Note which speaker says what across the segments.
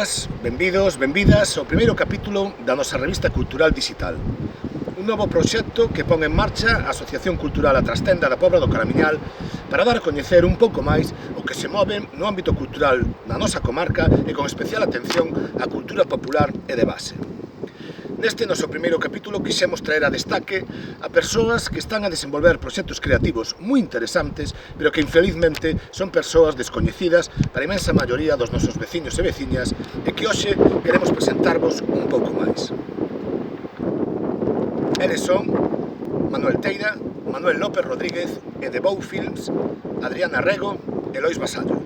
Speaker 1: Benvas, benvidos, benvidas ao primeiro capítulo da nosa revista cultural digital. Un novo proxecto que pon en marcha a Asociación Cultural A Trastenda da Pobra do Caramiñal para dar a coñecer un pouco máis o que se move no ámbito cultural na nosa comarca e con especial atención á cultura popular e de base. Neste noso primeiro capítulo quixemos traer a destaque a persoas que están a desenvolver proxectos creativos moi interesantes, pero que infelizmente son persoas descoñecidas para a imensa maioría dos nosos veciños e veciñas e que hoxe queremos presentarvos un pouco máis. Eles son Manuel Teira, Manuel López Rodríguez e de Bou Films, Adriana Rego e Lois Vasallo.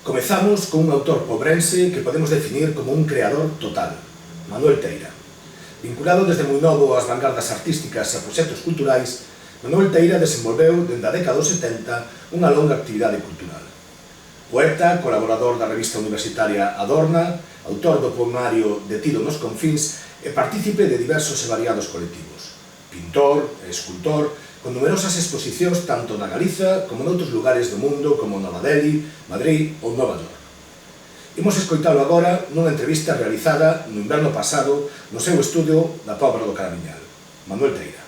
Speaker 1: Comezamos con un autor pobrense que podemos definir como un creador total, Manuel Teira. Vinculado desde moi novo ás vanguardas artísticas e a proxectos culturais, Manuel Teira desenvolveu dende a década dos 70 unha longa actividade cultural. Poeta, colaborador da revista universitaria Adorna, autor do poemario Detido nos confins e partícipe de diversos e variados colectivos. Pintor e escultor, con numerosas exposicións tanto na Galiza como noutros lugares do mundo como Nova Delhi, Madrid ou Nova York. Imos escoitalo agora nunha entrevista realizada no inverno pasado no seu estudio da Pobra do Caramiñal. Manuel Teira.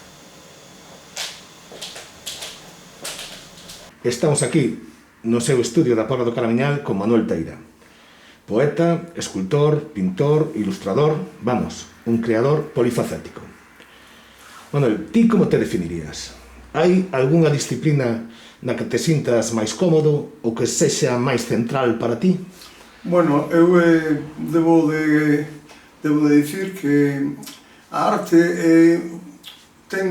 Speaker 1: Estamos aquí no seu estudio da Pobra do Caramiñal con Manuel Teira. Poeta, escultor, pintor, ilustrador, vamos, un creador polifacético. Manuel, ti como te definirías? Hai algunha disciplina na que te sintas máis cómodo ou que sexa máis central para ti?
Speaker 2: Bueno, eu debo de dicir que a arte ten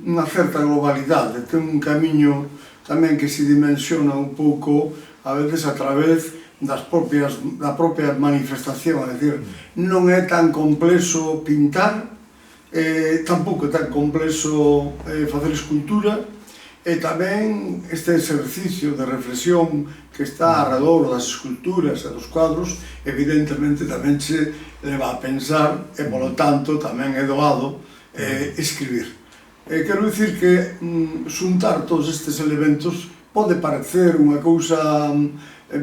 Speaker 2: unha certa globalidade, ten un camiño tamén que se dimensiona un pouco a veces a través da propia manifestación, é dicir, non é tan complexo pintar, tampouco é tan complexo facer escultura, e tamén este exercicio de reflexión que está alrededor das esculturas e dos cuadros evidentemente tamén se leva a pensar e polo tanto tamén é doado escribir. Quero dicir que xuntar todos estes elementos pode parecer unha cousa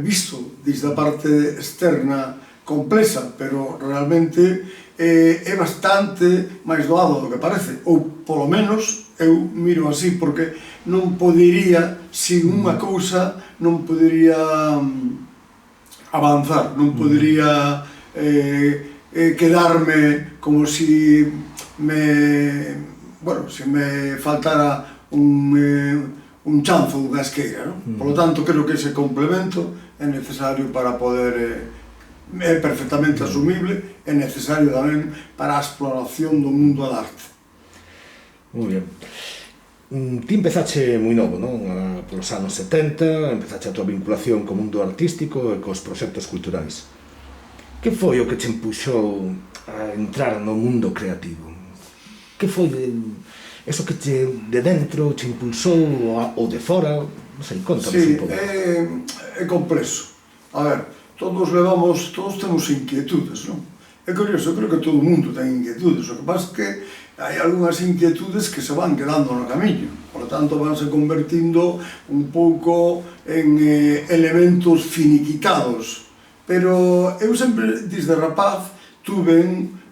Speaker 2: visto desde a parte externa complexa, pero realmente é bastante máis doado do que parece, ou polo menos eu miro así, porque non podería, sin unha cousa, non podería avanzar, non podería quedarme como si me faltara un chanzo dunha esqueira, non? Polo tanto, creo que ese complemento é necesario para poder é perfectamente asumible, é necesario tamén para a exploración do mundo da arte.
Speaker 1: Moi ben. Ti empezache moi novo, non? Polos anos 70, empezache a tua vinculación co mundo artístico e cos proxectos culturais. Que foi o que te empuxou a entrar no mundo creativo? Que foi eso que de dentro te impulsou ou de fora? Non sei, contanos un pouco.
Speaker 2: É complexo. A ver, todos temos inquietudes, non? É curioso, creo que todo o mundo ten inquietudes, o que pasa é que hai algunhas inquietudes que se van quedando no camiño, por lo tanto vanse convertindo un pouco en elementos finiquitados, pero eu sempre, desde rapaz, tuve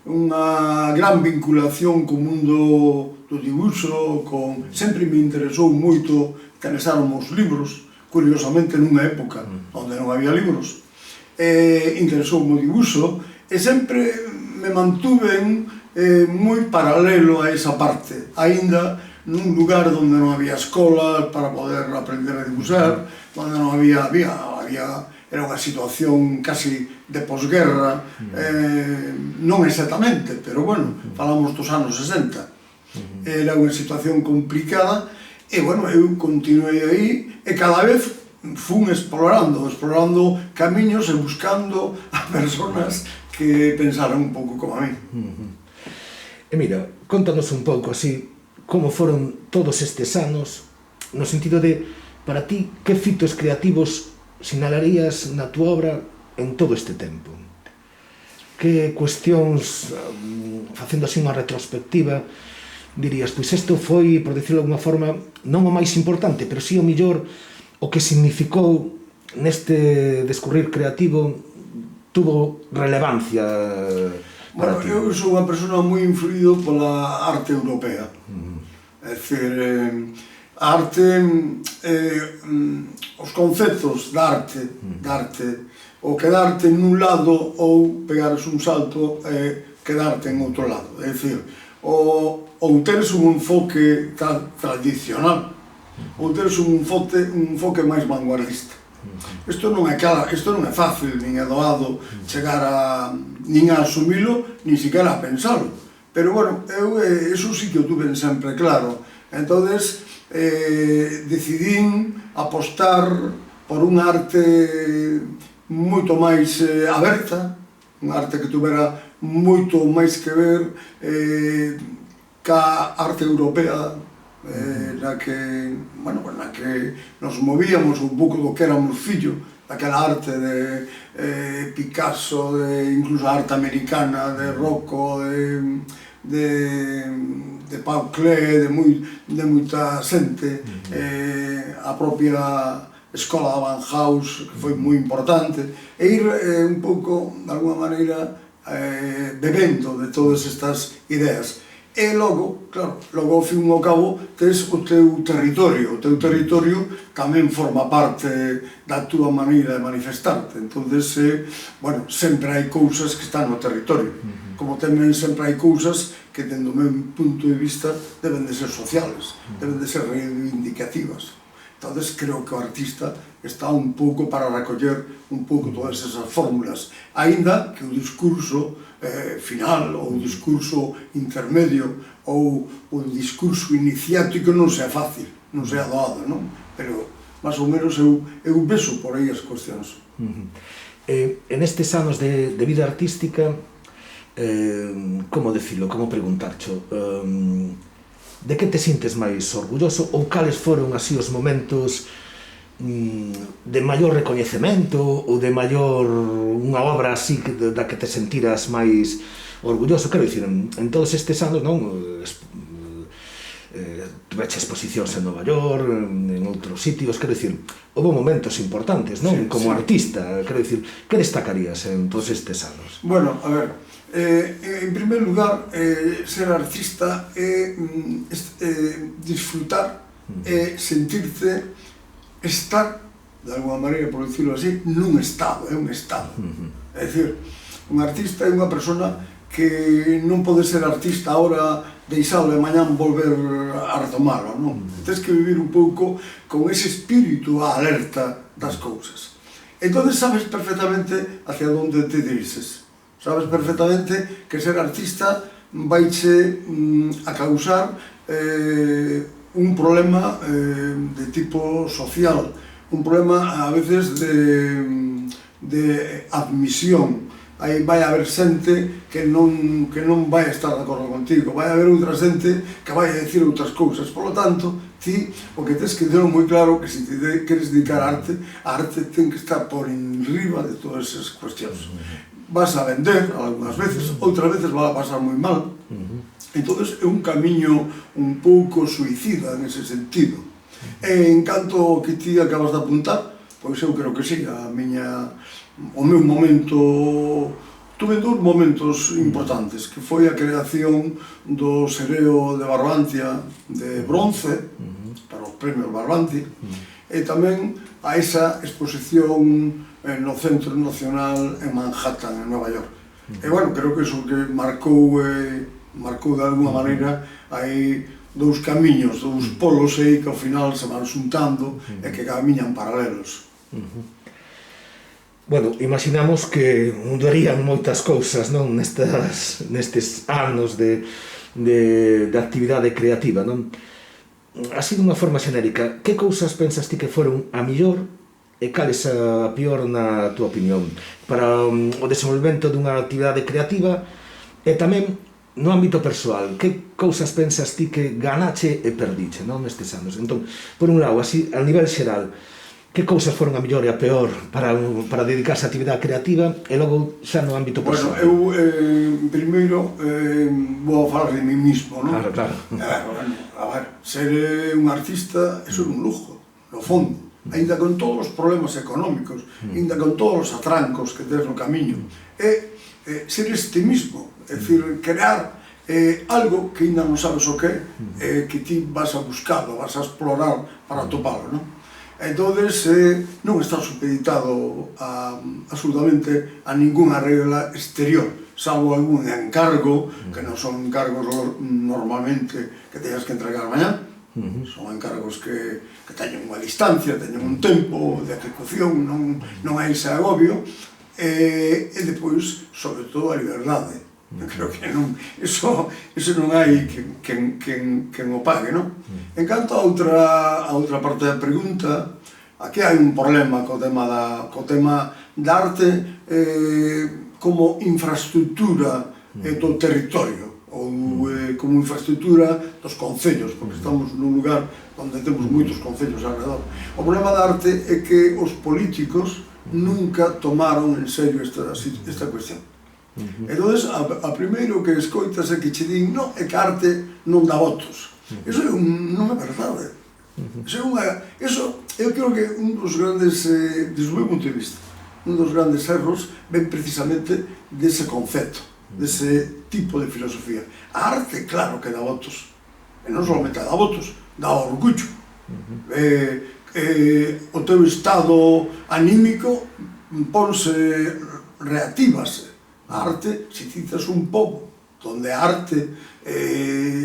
Speaker 2: unha gran vinculación co mundo do dibuixo, sempre me interesou moito, interesaron os libros, curiosamente nunha época onde non había libros, interesoume o dibuixo e sempre me mantuven moi paralelo a esa parte, aínda nun lugar onde non había escola para poder aprender a dibuixar, onde non había era unha situación casi de posguerra, non exactamente, pero bueno, falamos dos anos 60, era unha situación complicada, e bueno, eu continuei aí, e cada vez fun explorando camiños e buscando a persoas que pensaran un pouco como a mí.
Speaker 1: E mira, contanos un pouco así como foron todos estes anos, no sentido de, para ti, que fitos creativos sinalarías na túa obra en todo este tempo? Que cuestións, facendo así unha retrospectiva, dirías, pois isto foi, por decirlo de alguma forma, non o máis importante, pero sí o millor, o que significou neste descurrir creativo tuvo relevancia para ti?
Speaker 2: Bueno, eu sou unha persona moi influído pola arte europea. É dicir, a arte, os conceptos da arte, o quedarte nun lado ou pegares un salto e quedarte en outro lado. É dicir, ou teres un enfoque tradicional, ou teres un enfoque máis vanguardista. Isto non é fácil, nin é doado chegar a nin a asumilo, nin siquiera a pensalo. Pero, bueno, eso sí que o tuve sempre claro. Entonces, decidín apostar por unha arte moito máis aberta, unha arte que tuvera moito máis que ver ca arte europea, na que nos movíamos un pouco do que éramos fillo, daquela arte de Picasso, incluso a arte americana, de Rocco, de Paul Klee, de moita xente, a propia escola da Bauhaus, que foi moi importante, e ir un pouco, de alguma maneira, bebendo de todas estas ideas. E logo, claro, ao fin e ao cabo, tes o teu territorio. O teu territorio tamén forma parte da túa maneira de manifestarte. Entonces, bueno, sempre hai cousas que están no territorio. Como tamén sempre hai cousas que, dentro do meu punto de vista, deben de ser sociales, deben de ser reivindicativas. Entonces, creo que o artista está un pouco para recoller un pouco todas esas fórmulas, aínda que o discurso final, ou o discurso intermedio, ou o discurso iniciático non sea fácil, non sea doado, non? Pero, máis ou menos, eu vexo por aí as cuestións.
Speaker 1: En estes anos de vida artística, como decirlo, como preguntarcho, de que te sintes máis orgulloso, ou cales foron así os momentos de maior recoñecemento ou de maior unha obra así da que te sentiras máis orgulloso? Quero dicir, en todos estes anos, non, tuveche exposicións en Nova York, en outros sitios, quero dicir, houve momentos importantes, non? Como artista, quero dicir, que destacarías en todos estes anos?
Speaker 2: Bueno, a ver, en primer lugar, ser artista é disfrutar, é sentirte, estar, de alguma maneira, por dicirlo así, nun estado, é un estado. É dicir, un artista é unha persona que non pode ser artista ahora, deixalo e mañán volver a retomalo, non? Tens que vivir un pouco con ese espírito alerta das cousas. Entón, sabes perfectamente hacia onde te diriges. Sabes perfectamente que ser artista vaiche a causar un problema de tipo social, un problema a veces de admisión. Aí vai haber xente que non vai estar de acordo contigo, vai haber outra xente que vai a decir outras cousas. Por lo tanto, ti o que tens que ter moi claro que se te queres dedicar a arte ten que estar por enriba de todas esas cuestións. Vas a vender, algunhas veces, outras veces vas a pasar moi mal. Entón, é un camiño un pouco suicida en ese sentido. En canto ao que ti acabas de apuntar, pois eu creo que sí, o meu momento... Tuve dous momentos importantes, que foi a creación do Sereo de Barbantia de bronce, para os premios Barbanti, e tamén a esa exposición no Centro Nacional en Manhattan, en Nova York. E, bueno, creo que iso que marcou de alguma maneira aí dous camiños, dous polos aí que ao final se van xuntando e que camiñan paralelos.
Speaker 1: Bueno, imaginamos que mudarían moitas cousas, non, nestes anos de actividade creativa, non? Así dunha forma xenérica, que cousas pensas ti que foron a millor e cales a pior na túa opinión para o desenvolvemento dunha actividade creativa e tamén no ámbito persoal, que cousas pensas ti que ganache e perdiche, non, nestes anos? Entón, por un lado, así, a nivel xeral, que cousas foron a mellor e a peor para dedicarse a actividade creativa e logo xa no ámbito persoal?
Speaker 2: Bueno, eu primeiro vou falar de mí mismo, non?
Speaker 1: Claro, claro.
Speaker 2: A ver, ser un artista é ser un lujo, no fondo. Ainda con todos os problemas económicos, ainda con todos os atrancos que tes no camiño, é ser este mismo, é dicir, crear algo que ainda non sabes o que é, que ti vas a buscarlo, vas a explorar para topalo, non? Entonces, non está supeditado absolutamente a ninguna regla exterior, salvo algún encargo, que non son encargos normalmente que teñas que entregar mañá, son encargos que teñen unha distancia, teñen un tempo de ejecución, non hai ese agobio, e depois, sobre todo, a liberdade. Creo que non, eso non hai quen o pague, non? En canto a outra parte da pregunta, aquí hai un problema co tema da arte como infraestructura do territorio, ou como infraestructura dos concellos, porque estamos nun lugar onde temos moitos concellos alrededor. O problema da arte é que os políticos nunca tomaron en serio esta cuestión. Entón, a primeiro que escoitas é que che din non, é que a arte non dá votos. Iso non é verdade. Eso, eu creo que un dos grandes, desde o meu punto de vista, un dos grandes erros ven precisamente dese concepto, dese tipo de filosofía. A arte, claro que dá votos, e non solamente dá votos, dá orgullo. O teu estado anímico ponse, reactívase. A arte, se citas un pobo donde a arte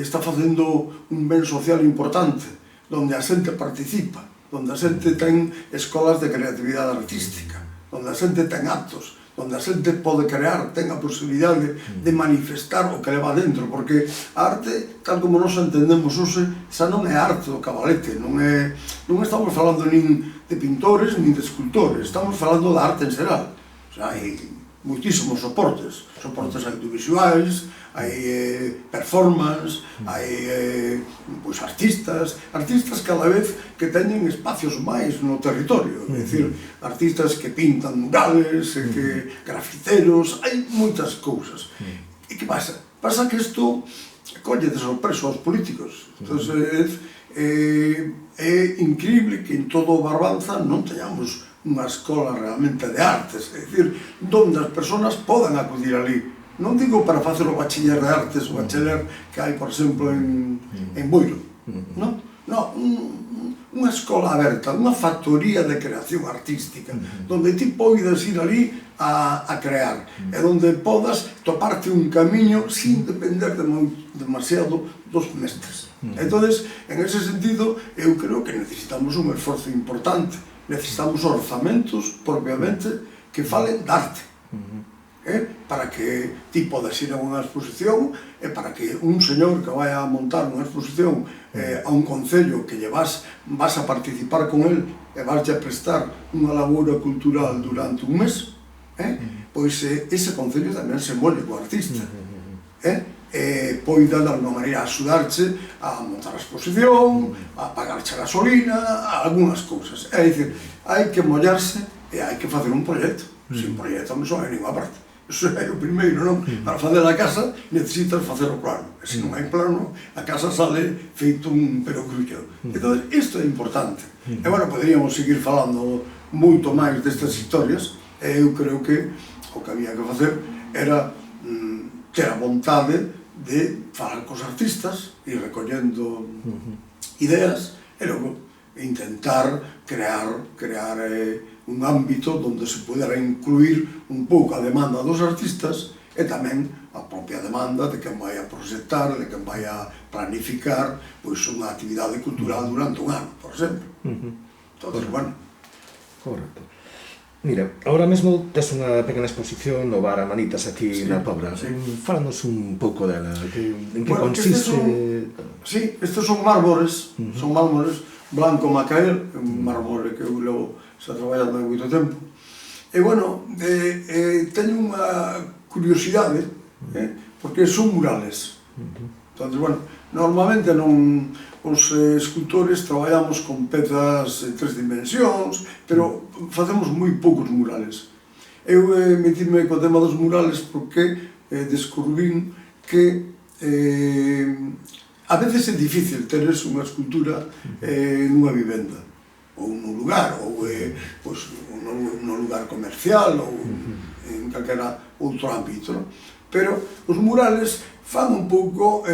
Speaker 2: está facendo un ben social importante, donde a xente participa, donde a xente ten escolas de creatividade artística, donde a xente ten actos, donde a xente pode crear, ten a posibilidade de manifestar o que leva dentro, porque a arte, tal como nos entendemos hoxe, xa non é arte do cabalete, non estamos falando nin de pintores, nin de escultores, estamos falando da arte en xeral. O sea, hai moitísimos soportes audiovisuais, hai performance, hai artistas cada vez que teñen espacios máis no territorio, é dicir, artistas que pintan murales, que grafiteros, hai moitas cousas. E que pasa? Pasa que isto colle de sorpresa aos políticos. Entón, é increíble que en todo o Barbanza non teñamos unha escola realmente de artes, é dicir, donde as persoas podan acudir ali. Non digo para facer o bachiller de artes, o bachiller que hai, por exemplo, en Boiro, non? Non, unha escola aberta, unha factoría de creación artística, donde ti poidas ir ali a crear, e donde podas toparte un camiño sin depender demasiado dos mestres. Entón, en ese sentido, eu creo que necesitamos un esforzo importante, necesitamos orzamentos, propiamente, que falen de arte, para que ti podas ir a unha exposición e para que un señor que vai a montar unha exposición a un concello que lle vas a participar con el e vas a prestar unha labora cultural durante un mes, pois ese concello tamén se mole co artista, poida de alguma maneira axudarche a montar a exposición, a pagarche a gasolina, a algunhas cousas. É dicir, hai que mollarse e hai que facer un proxecto. Sin proxecto non son a ninguna parte. Iso é o primeiro, non? Para facer a casa necesitas facer o plano. E se non hai plano, a casa sale feito un perogrullo. Entón, isto é importante. E, bueno, poderíamos seguir falando moito máis destas historias, e eu creo que o que había que facer era ter a vontade de falar cos artistas, ir recollendo ideas, e logo intentar crear un ámbito onde se pudera incluir un pouco a demanda dos artistas e tamén a propia demanda de quen vai a proxectar, de quen vai a planificar unha actividade cultural durante un ano, por exemplo. Entón, bueno.
Speaker 1: Correcto. Mira, ahora mesmo tes unha pequena exposición no bar Amanitas aquí na Pobra. Fálanos un pouco dela, en que consiste...
Speaker 2: Sí, estes son mármores, blanco Macael, un mármore que eu levo xa traballando hai moito tempo. E, bueno, teño unha curiosidade, porque son murales. Entonces, bueno, normalmente os escultores traballamos con pezas en 3 dimensións, pero facemos moi poucos murales. Eu metime co tema dos murales porque descubrín que a veces é difícil teres unha escultura nunha vivenda, ou nun lugar, ou nun lugar comercial, ou en calquera outro ámbito, pero os murales fan un pouco,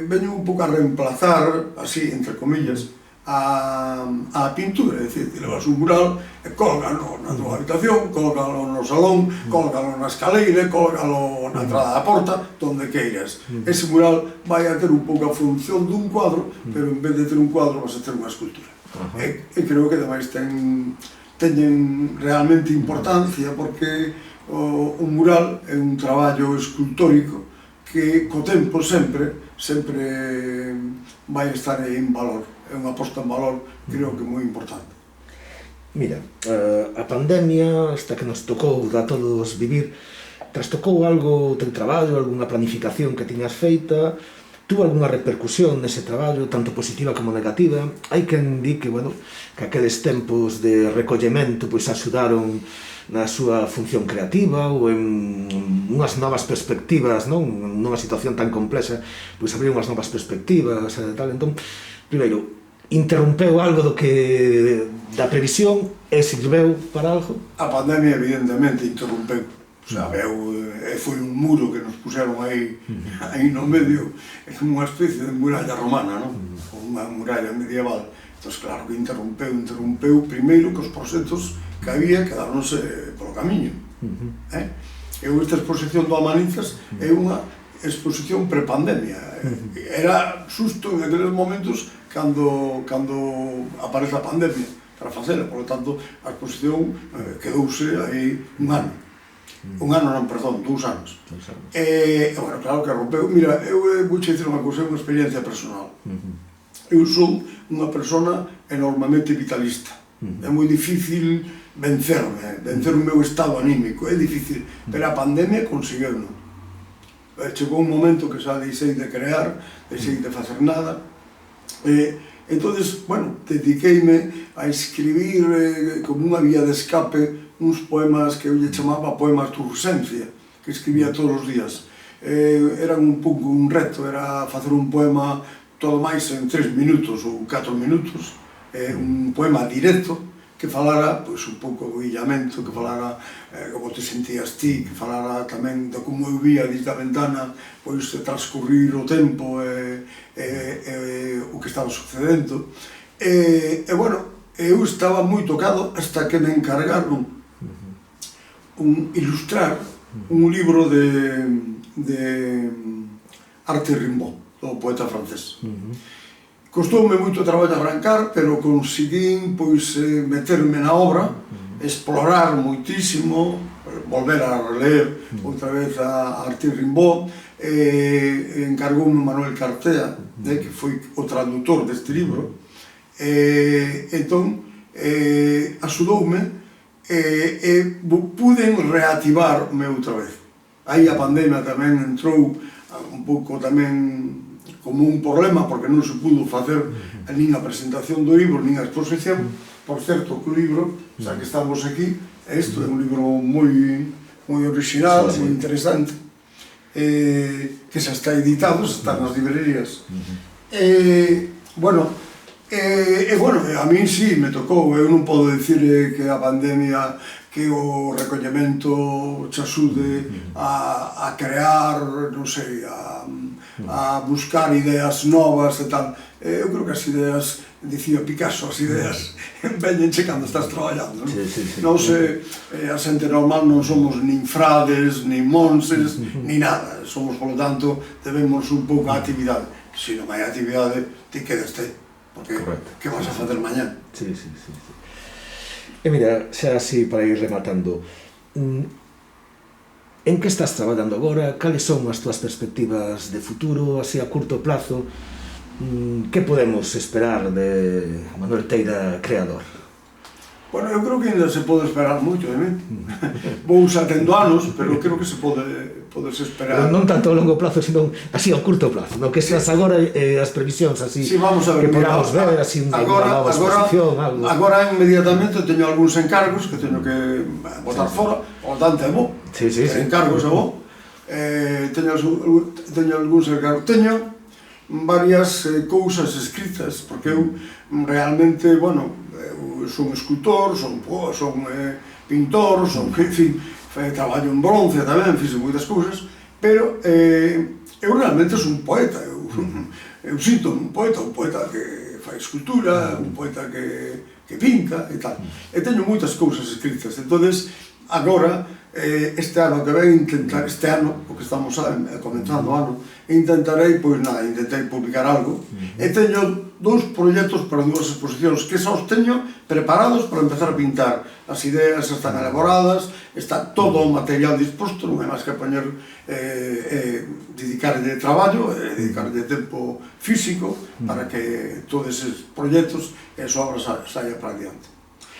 Speaker 2: veñen un pouco a reemplazar, así, entre comillas, a pintura, é dicir, levas un mural e cólgalo na tua habitación, cólgalo no salón, cólgalo na escaleira, cólgalo na entrada da porta, donde queiras. Ese mural vai a ter un pouco a función dun cuadro, pero en vez de ter un cuadro vas a ter unha escultura. E creo que ademais teñen realmente importancia, porque o mural é un traballo escultórico que co tempo sempre vai estar en valor. É unha posta en valor, creo que moi importante.
Speaker 1: Mira, a pandemia, hasta que nos tocou a todos vivir, trastocou algo o teu traballo, algunha planificación que tiñas feita, tuvo algunha repercusión nese traballo, tanto positiva como negativa. Hai quen di que, bueno, que aqueles tempos de recollemento pois axudaron na súa función creativa ou en unhas novas perspectivas, non? Nunha situación tan complexa, pois abriu unhas novas perspectivas e tal. Entón, primeiro, interrompeu algo da previsión e sirveu para algo?
Speaker 2: A pandemia evidentemente interrompeu. O sea, foi un muro que nos puseron aí no medio, é como unha especie de muralla romana, non? Unha muralla medieval. Entón, claro que interrompeu primeiro que os proxectos que había quedáronse polo camiño. Esta exposición do Amanizas é unha exposición pre-pandemia. Era xusto en aqueles momentos cando aparece a pandemia para facela, por lo tanto a exposición quedouse aí un ano. Un ano non, perdón, 2 anos. E, bueno, claro que rompeu. Mira, eu vou dicir unha cousa, é unha experiencia personal. Eu son unha persona enormemente vitalista. É moi difícil vencer o meu estado anímico, é difícil, pero a pandemia conseguiu-no. Chegou un momento que xa deixei de crear, deixei de facer nada, entonces, bueno, dediqueime a escribir como unha vía de escape uns poemas que eu lle chamaba poemas de urxencia, que escribía todos os días. Eran un pouco un reto, era facer un poema todo máis en 3 minutos ou 4 minutos, un poema directo, que falara pois, un pouco do illamento, que falara como te sentías ti, que falara tamén de como eu vía desde a ventana pois, transcurrir o tempo e o que estaba sucedendo. Bueno, eu estaba moi tocado hasta que me encargaron ilustrar un libro de Arte Rimbaud, do poeta francés. Costoume moito traballo arrancar, pero conseguín pois meterme na obra, explorar moitísimo, volver a releer outra vez a Arte Rimbaud, encargoume Manuel Cartea, que foi o traductor deste libro, entón axudoume e puden reactivar outra vez. Aí a pandemia tamén entrou un pouco tamén como un problema, porque non se pudo facer nin a presentación do libro, nin a exposición. Por certo, que o libro, xa que estamos aquí, isto é un libro moi original, moi interesante, que xa está editado, xa está nas librerías. Bueno, a mí sí me tocou, eu non podo dicir que a pandemia, que o recollemento te axude a crear, non sei, a buscar ideas novas e tal. Eu creo que as ideas, dicía Picasso, as ideas veñenche cando estás traballando, non? Non se, a xente normal non somos nin frades, nin monses, nin nada. Somos, polo tanto, debemos un pouco a actividade. Se non hai actividade, ti quedaste, porque que vas a facer mañá?
Speaker 1: E mira, xa así para ir rematando, en que estás traballando agora? Cales son as túas perspectivas de futuro, así a curto plazo? Que podemos esperar de Manuel Teira creador?
Speaker 2: Bueno, eu creo que ainda se pode esperar moito de mí. Vou xa tendo anos, pero creo que se pode esperar.
Speaker 1: Pero non tanto a longo plazo, sino así a curto plazo, no que esas agora as previsións así
Speaker 2: sí, vamos a ver,
Speaker 1: que podamos ver, así unha nova exposición, algo.
Speaker 2: Agora inmediatamente teño algúns encargos que teño que botar fora, o tanto é bo, encargos é bo. Teño algúns encargos, teño varias cousas escritas, porque eu realmente, bueno, son escultor, son pintor, en fin, traballo en bronce tamén, fixe moitas cousas, pero eu realmente son un poeta, eu sinto un poeta que fai escultura, un poeta que pinta e tal, e teño moitas cousas escritas, entonces agora, este ano que vai intentar, este ano, o que estamos comenzando o ano, intentarei, pois nada, intentei publicar algo, e teño dous proxectos para dúas exposicións que xa os teño preparados para empezar a pintar. As ideas están elaboradas, está todo o material disposto, non é máis que poñer, dedicarlle traballo, dedicarlle tempo físico para que todos esos proxectos e as obras saia para adiante.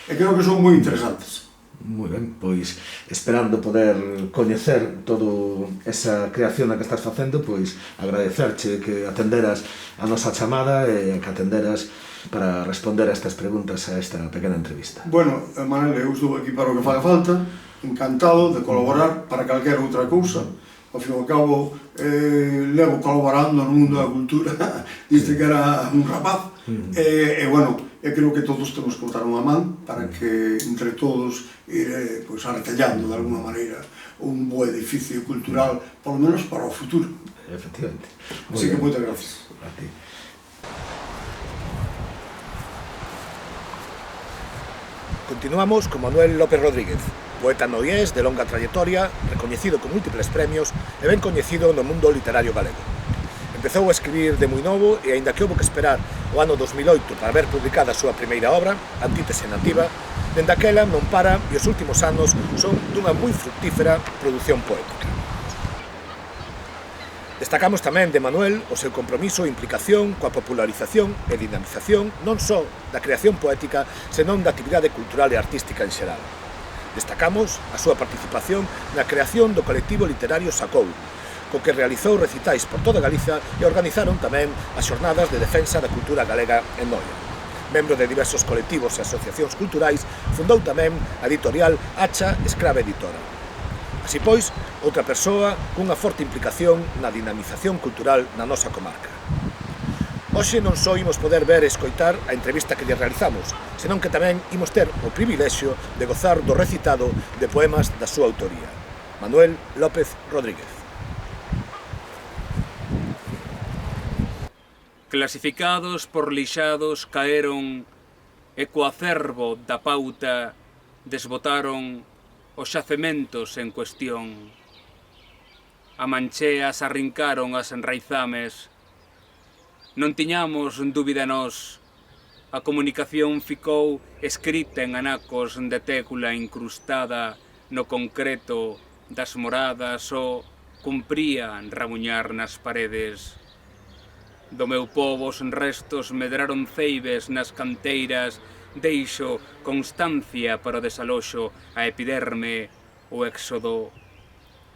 Speaker 2: E creo que son moi interesantes.
Speaker 1: Moi ben, pois esperando poder coñecer toda esa creación que estás facendo, pois agradecerche que atenderas a nosa chamada e que atenderas para responder a estas preguntas a esta pequena entrevista.
Speaker 2: Bueno, Manel, eu estou aquí para o que faga falta, encantado de colaborar para calquera outra cousa. Ao fin e ao cabo, levo colaborando no mundo da cultura desde que era un rapaz, e bueno, creo que todos temos que botar unha man para que entre todos ir artellando de alguna maneira un bo edificio cultural, polo menos para o futuro.
Speaker 1: Efectivamente.
Speaker 2: Así que moitas gracias.
Speaker 1: A ti. Continuamos con Manuel López Rodríguez, poeta nogués de longa trayectoria, recoñecido con múltiples premios e ben coñecido no mundo literario galego. Empezou a escribir de moi novo e, aínda que houbo que esperar o ano 2008 para ver publicada a súa primeira obra, Antítese Nativa, dende aquela non para e os últimos anos son dunha moi fructífera produción poética. Destacamos tamén de Manuel o seu compromiso e implicación coa popularización e dinamización non só da creación poética, senón da actividade cultural e artística en xeral. Destacamos a súa participación na creación do colectivo literario Sacou, co que realizou recitais por toda Galiza e organizaron tamén as xornadas de defensa da cultura galega en Noia. Membro de diversos colectivos e asociacións culturais, fundou tamén a editorial Hacha Escrava Editora. Así pois, outra persoa cunha forte implicación na dinamización cultural na nosa comarca. Hoxe non só imos poder ver e escoitar a entrevista que lle realizamos, senón que tamén imos ter o privilexio de gozar do recitado de poemas da súa autoría. Manuel López Rodríguez.
Speaker 3: Clasificados por lixados caeron e co acervo da pauta desbotaron os xacementos en cuestión. A mancheas arrincaron as enraizames. Non tiñamos dúbida nós. A comunicación ficou escrita en anacos de técula incrustada no concreto das moradas ou cumpría ramuñar nas paredes. Do meu pobo os restos medraron ceibes nas canteiras, deixo constancia para o desaloxo, a epiderme, o éxodo.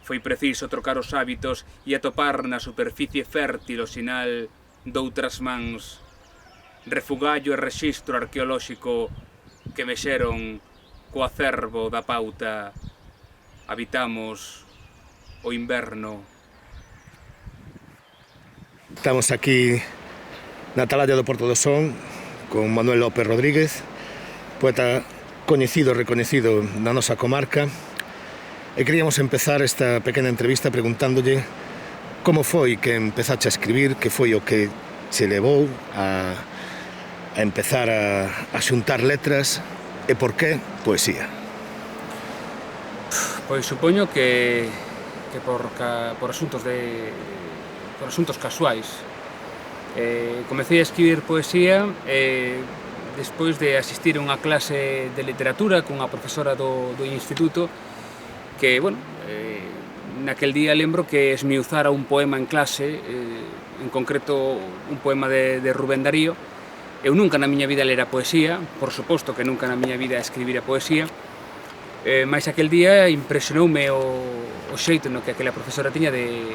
Speaker 3: Foi preciso trocar os hábitos e atopar na superficie fértil o sinal doutras mans. Refugallo e rexistro arqueolóxico que mexeron co acervo da pauta. Habitamos o inverno.
Speaker 1: Estamos aquí na Atalaya do Porto do Son con Manuel López Rodríguez, poeta coñecido e recoñecido na nosa comarca, e queríamos empezar esta pequena entrevista preguntándolle como foi que empezache a escribir, que foi o que se levou a empezar a xuntar letras e por que poesía.
Speaker 3: Pois supoño que por asuntos casuais. Comecei a escribir poesía despois de asistir a unha clase de literatura cunha profesora do instituto que, bueno, naquel día lembro que esmiuzara un poema en clase, en concreto un poema de Rubén Darío, Eu nunca na miña vida lera poesía, por suposto que nunca na miña vida escribira poesía, mas aquel día impresionoume o xeito no que aquela profesora tiña de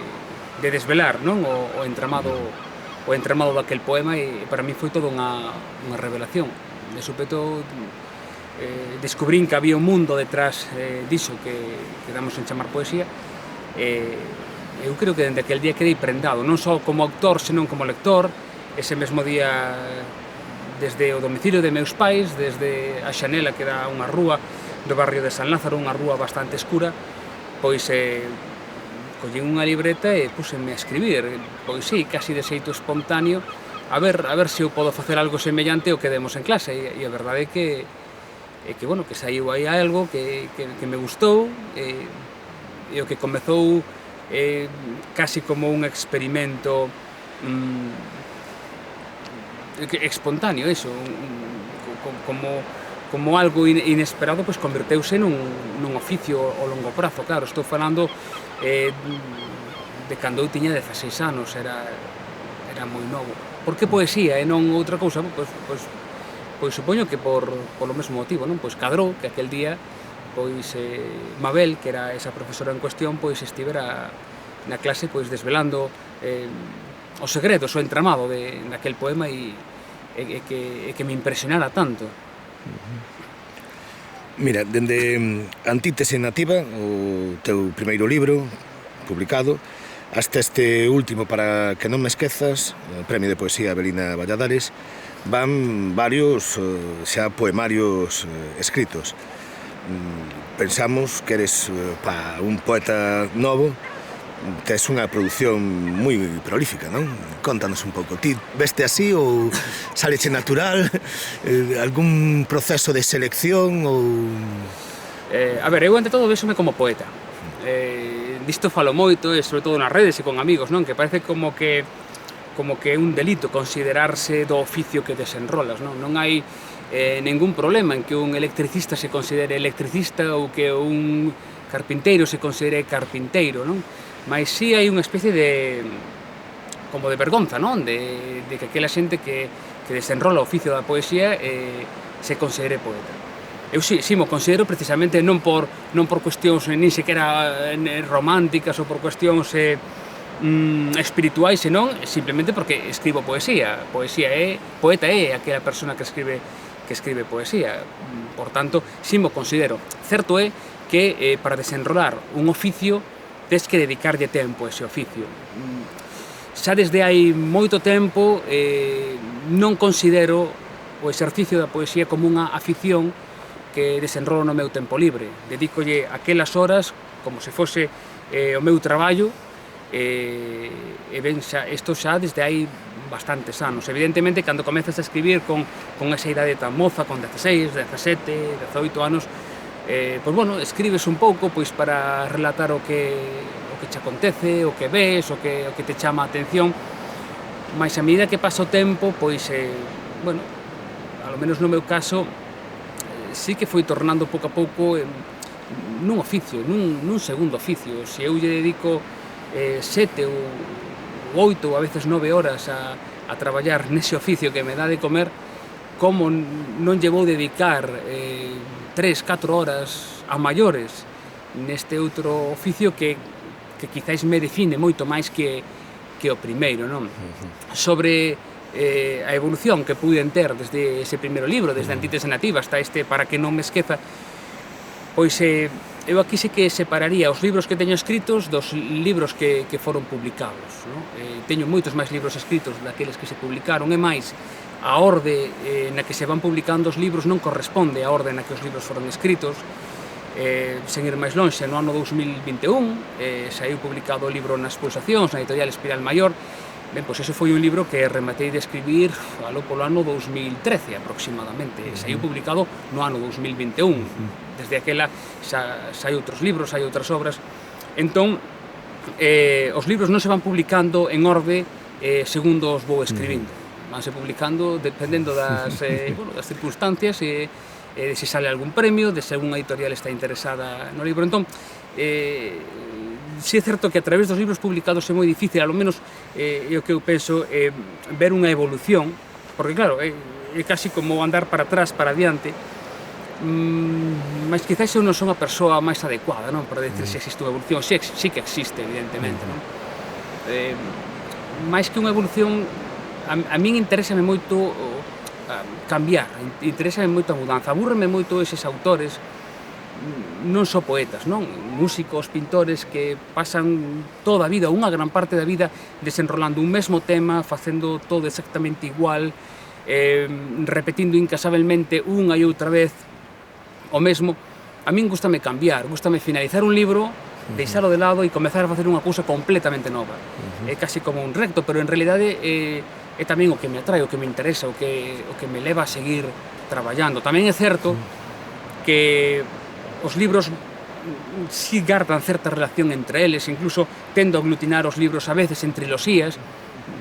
Speaker 3: desvelar, non? O entramado daquel poema, e para mí foi toda unha revelación. De súpeto descubrín que había un mundo detrás diso que damos en chamar poesía. Eu creo que dende aquel día quedei prendado, non só como autor, senón como lector. Ese mesmo día, desde o domicilio de meus pais, desde a xanela que dá unha rúa do barrio de San Lázaro, unha rúa bastante escura, pois collín unha libreta e puseme a escribir, pois sí, casi de xeito espontáneo, a ver se eu podo facer algo semellante ao que demos en clase, e a verdade é que bueno, que saiu aí algo que me gustou, e o que comezou casi como un experimento espontáneo, eso, como algo inesperado, pois converteuse nun oficio ao longo prazo. Claro, estou falando de cando eu tiña 16 anos, era moi novo. Por que poesía e non outra cousa? Pois supoño que polo mesmo motivo, non? Pois cadrou que aquel día pois Mabel, que era esa profesora en cuestión, pois estivera na clase pois desvelando os segredos, o entramado daquel poema, e que me impresionara tanto.
Speaker 1: Mira, dende Antítese Nativa, o teu primeiro libro publicado, hasta este último, Para que non me esquezas, o Premio de Poesía Avelina Valladares, van varios xa poemarios escritos. Pensamos que eres un poeta novo, tes unha produción moi prolífica, non? Contanos un pouco. Ti veste así ou saleche natural? Algún proceso de selección ou...
Speaker 3: A ver, eu ante todo vésome como poeta. Disto falo moito, e sobre todo nas redes e con amigos, non? Que parece como que é un delito considerarse do oficio que desenrolas, non? Non hai ningún problema en que un electricista se considere electricista ou que un carpinteiro se considere carpinteiro, non? Mas si hai unha especie de vergonza, non? De que aquela xente que desenrola o oficio da poesía se considere poeta. Eu si mo considero precisamente non por cuestións nin sequera románticas ou por cuestións espirituais, senón simplemente porque escribo poesía. Poeta é aquela persona que escribe poesía. Por tanto, si mo considero. Certo é que para desenrolar un oficio tes que dedicarlle tempo a ese oficio. Xa desde hai moito tempo non considero o exercicio da poesía como unha afición que desenrolo no meu tempo libre. Dedícolle aquelas horas como se fose o meu traballo, e ben, isto xa desde hai bastantes anos. Evidentemente, cando comezas a escribir con esa idade tan moza, con 16, 17, 18 anos, pois bueno, escribes un pouco pois para relatar o que che acontece, o que ves, o que te chama a atención, mas a medida que pasa o tempo, pois, bueno, ao menos no meu caso, sí que foi tornando pouco a pouco nun oficio, nun segundo oficio. Se eu lle dedico 7 ou 8 ou a veces 9 horas a traballar nese oficio que me dá de comer, como non lle vou dedicar 3, 4 horas a maiores neste outro oficio que quizáis me define moito máis que o primeiro, non? Sobre a evolución que puiden ter desde ese primeiro libro, desde Antítese Nativa hasta este Para que non me esqueza, pois eu aquí sí que separaría os libros que teño escritos dos libros que foron publicados, non? Teño moitos máis libros escritos daqueles que se publicaron, e máis, a orde na que se van publicando os libros non corresponde á orde na que os libros foron escritos. Sen ir máis lonxe, no ano 2021 saiu publicado o libro Nas pulsacións, na editorial Espiral Maior. Ben, pois ese foi un libro que rematei de escribir polo ano 2013 aproximadamente. Saiu publicado no ano 2021. Desde aquela xa hai outros libros, hai outras obras. Entón, os libros non se van publicando en orde segundo os vou escribindo. Vanse publicando dependendo das circunstancias e de se sale algún premio, de se unha editorial está interesada no libro. Entón, si é certo que a través dos libros publicados é moi difícil, ao menos é o que eu penso, ver unha evolución, porque claro, é casi como andar para atrás, para adiante, mas quizás eu non son a persoa máis adecuada, non, para decir se existe unha evolución. Sí que existe, evidentemente, non? Máis que unha evolución, a min interésame moito cambiar, interésame moito a mudanza, abúrreme moito eses autores, non só poetas, non? Músicos, pintores que pasan toda a vida, unha gran parte da vida, desenrolando un mesmo tema, facendo todo exactamente igual, repetindo incasabelmente unha e outra vez o mesmo. A min gústame cambiar, gústame finalizar un libro, deixalo de lado e comezar a facer unha cousa completamente nova. É casi como un recto, pero en realidade é tamén o que me atrae, o que me interesa, o que me leva a seguir traballando. Tamén é certo que os libros si gardan certa relación entre eles, incluso tendo a aglutinar os libros a veces en trilosías.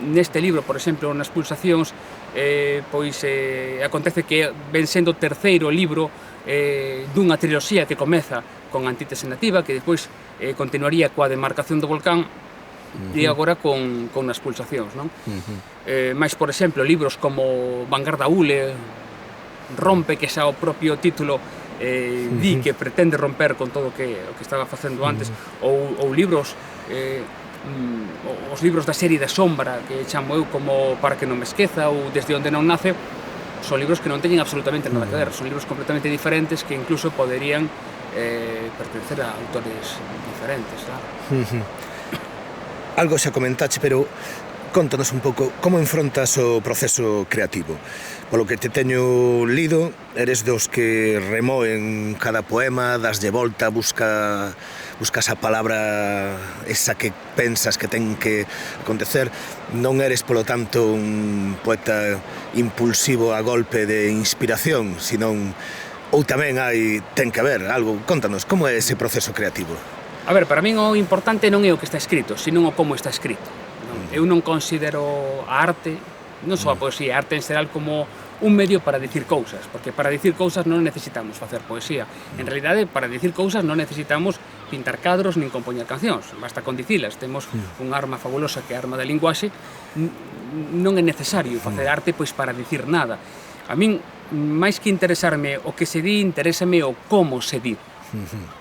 Speaker 3: Neste libro, por exemplo, nas pulsacións, acontece que ven sendo o terceiro libro dunha trilosía que comeza con Antítese Nativa, que despois continuaría coa demarcación do volcán e agora con as pulsacións, non? Mais, por exemplo, libros como Vanguarda Hule, Rompe, que xa o propio título di que pretende romper con todo o que estaba facendo antes, ou libros, os libros da serie da Sombra, que chamo eu como Para que non me esqueza, ou Desde onde non nace, son libros que non teñen absolutamente nada que ver, son libros completamente diferentes que incluso poderían pertencer a autores diferentes, claro.
Speaker 1: Algo xa comentache, pero contanos un pouco como enfrontas o proceso creativo. Polo que te teño lido, eres dos que remoen cada poema, daslle volta, buscas a palabra esa que pensas que ten que acontecer. Non eres, polo tanto, un poeta impulsivo a golpe de inspiración, senón ou tamén ten que haber algo. Contanos, como é ese proceso creativo?
Speaker 3: A ver, para min o importante non é o que está escrito, senón o como está escrito. Eu non considero a arte, non só a poesía, a arte en xeral como un medio para dicir cousas, porque para dicir cousas non necesitamos facer poesía. En realidade, para dicir cousas non necesitamos pintar cadros nin compoñer cancións, basta con dicilas. Temos un arma fabulosa que é a arma da linguaxe, non é necesario facer arte pois para dicir nada. A min, máis que interesarme o que se di, interésame o como se di.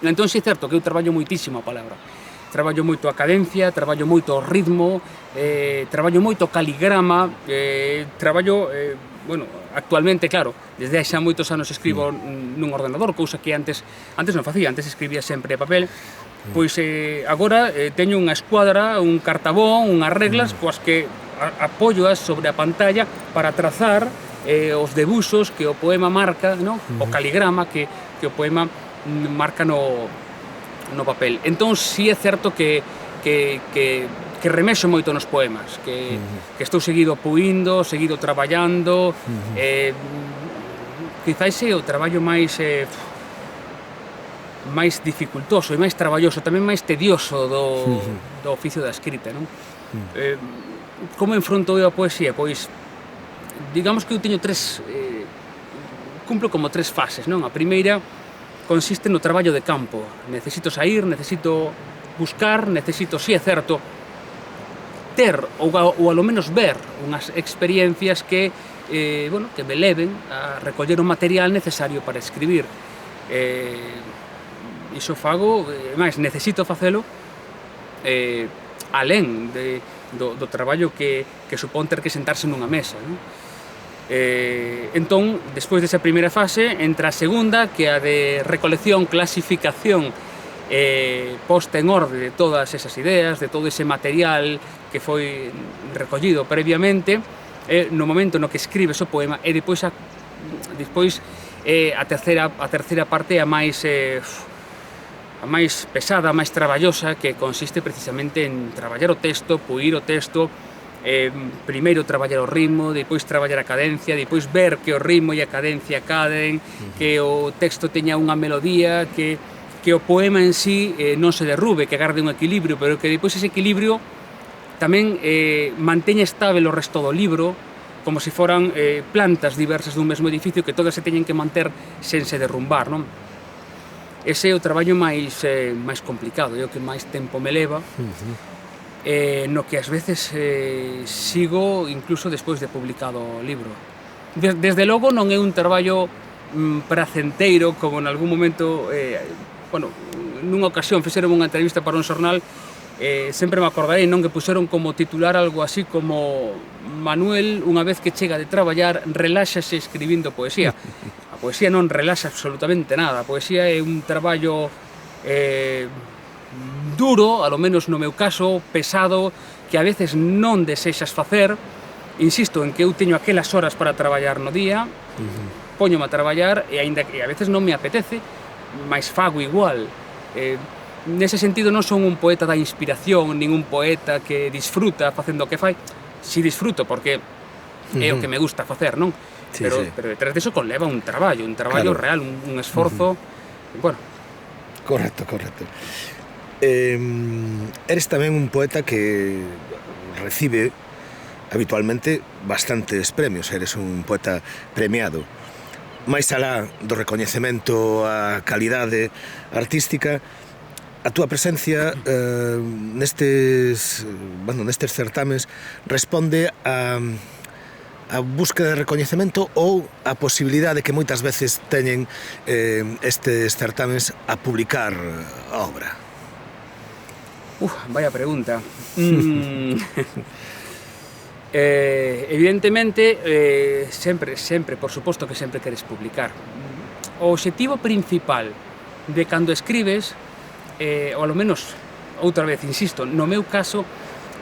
Speaker 3: Entón, é certo que eu traballo moitísimo a palabra. Traballo moito a cadencia, traballo moito o ritmo, traballo moito o caligrama, traballo, actualmente, claro, desde hai xa moitos anos escribo nun ordenador, cousa que antes non facía, antes escribía sempre a papel, pois agora teño unha escuadra, un cartabón, unhas reglas coas que apolloas sobre a pantalla para trazar os debuxos que o poema marca, no? O caligrama que o poema marca no papel. Entón, si é certo que remexo moito nos poemas, que estou seguido puindo, seguido traballando, quizás é o traballo máis dificultoso e máis traballoso, tamén máis tedioso do oficio da escrita, non? Como enfronto eu a poesía? Pois, digamos que eu teño cumplo como tres fases, non? A primeira consiste no traballo de campo. Necesito sair, necesito buscar, necesito, si é certo, ter ou ao menos ver unhas experiencias que me leven a recoller o material necesario para escribir. Iso fago, máis, necesito facelo alén do traballo que supón ter que sentarse nunha mesa, non? Entón, despois desa primeira fase, entra a segunda, que é a de recolección, clasificación, posta en orde de todas esas ideas, de todo ese material que foi recollido previamente, no momento no que escribes o poema, e depois a terceira parte, a máis pesada, a máis traballosa, que consiste precisamente en traballar o texto, puir o texto, primeiro traballar o ritmo, depois traballar a cadencia, depois ver que o ritmo e a cadencia caden, que o texto teña unha melodía, que o poema en sí non se derrube, que agarde un equilibrio, pero que depois ese equilibrio tamén manteña estável o resto do libro, como se foran plantas diversas dun mesmo edificio que todas se teñen que manter sen se derrumbar, non? Ese é o traballo máis complicado, é o que máis tempo me leva, no que ás veces sigo incluso despois de publicado o libro. Desde logo non é un traballo pracenteiro, como en algún momento, bueno, nunha ocasión fixeron unha entrevista para un xornal, sempre me acordarei, non, que puxeron como titular algo así como Manuel, unha vez que chega de traballar, reláxase escribindo poesía. A poesía non relaxa absolutamente nada, a poesía é un traballo duro, a lo menos no meu caso, pesado, que a veces non desexas facer. Insisto en que eu teño aquelas horas para traballar no día, póñome a traballar e aínda que a veces non me apetece, mais fago igual. Nese sentido non son un poeta da inspiración, nin un poeta que disfruta facendo o que fai. Si disfruto porque é o que me gusta facer, non?
Speaker 1: Sí,
Speaker 3: pero,
Speaker 1: sí.
Speaker 3: pero detrás deso conleva un traballo
Speaker 1: Claro.
Speaker 3: real, un esforzo. Bueno,
Speaker 1: Correcto. Eres tamén un poeta que recibe habitualmente bastantes premios, eres un poeta premiado. Mais alá do recoñecemento á calidade artística, a túa presencia nestes certames responde a búsqueda de recoñecemento ou a posibilidade que moitas veces teñen estes certames a publicar a obra?
Speaker 3: vaya pregunta. Evidentemente, sempre, por suposto que sempre queres publicar. O obxectivo principal de cando escribes, ou ao menos, outra vez, insisto, no meu caso,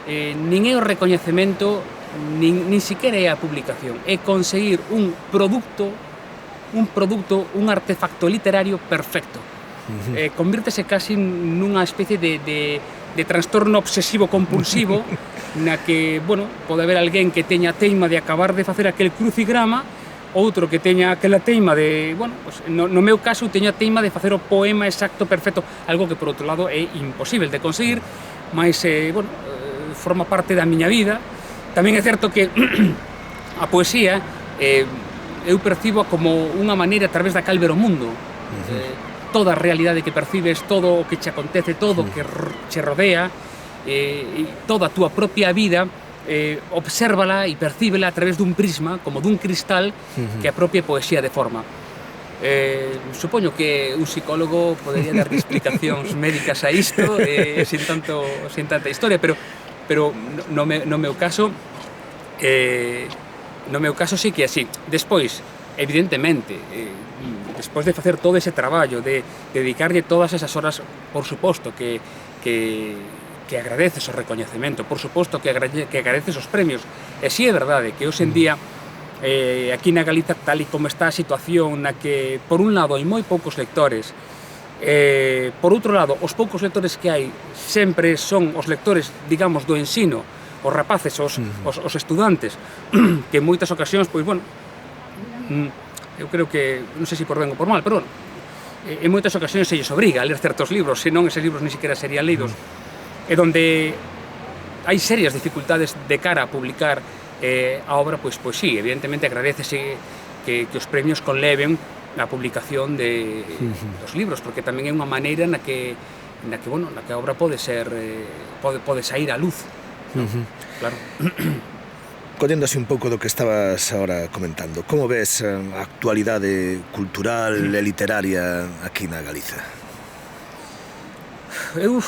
Speaker 3: nin é o recoñecemento, nin siquiera é a publicación, é conseguir un producto, un artefacto literario perfecto. Convírtese casi nunha especie de trastorno obsesivo compulsivo na que, bueno, pode haber alguén que teña teima de acabar de facer aquel crucigrama, outro que teña aquela teima de, bueno, pues, no meu caso teño a teima de facer o poema exacto, perfecto, algo que por outro lado é imposible de conseguir, mas, bueno, forma parte da miña vida. Tamén é certo que a poesía eu percibo como unha maneira a través da cal ver o mundo. Toda a realidade que percibes, todo o que che acontece, todo o que che rodea, e toda a túa propia vida, obsérvala e percíbela a través dun prisma, como dun cristal, que a propia poesía deforma. Supoño que un psicólogo podería dar explicacións médicas a isto, sin tanta historia, pero no meu caso sí que é así. Despois, evidentemente, despois de facer todo ese traballo, de dedicarlle todas esas horas, por suposto que agradeces o recoñecemento, por suposto que agradeces os premios. E si é verdade que hoxe en día, aquí na Galiza, tal e como está a situación na que, por un lado, hai moi poucos lectores, por outro lado, os poucos lectores que hai sempre son os lectores, digamos, do ensino, os rapaces, os estudantes, que en moitas ocasións, pois, bueno, eu creo que, non sei se por ben ou por mal, pero, bueno, en moitas ocasións se lles obriga a ler certos libros, senón eses libros ni siquiera serían lidos, e donde hai serias dificultades de cara a publicar a obra, pois sí, evidentemente agradecese que os premios conleven a publicación dos libros, porque tamén é unha maneira na que a obra pode sair á luz, claro.
Speaker 1: Collendo así un pouco do que estabas agora comentando, como ves a actualidade cultural e literaria aquí na Galiza?
Speaker 3: Eu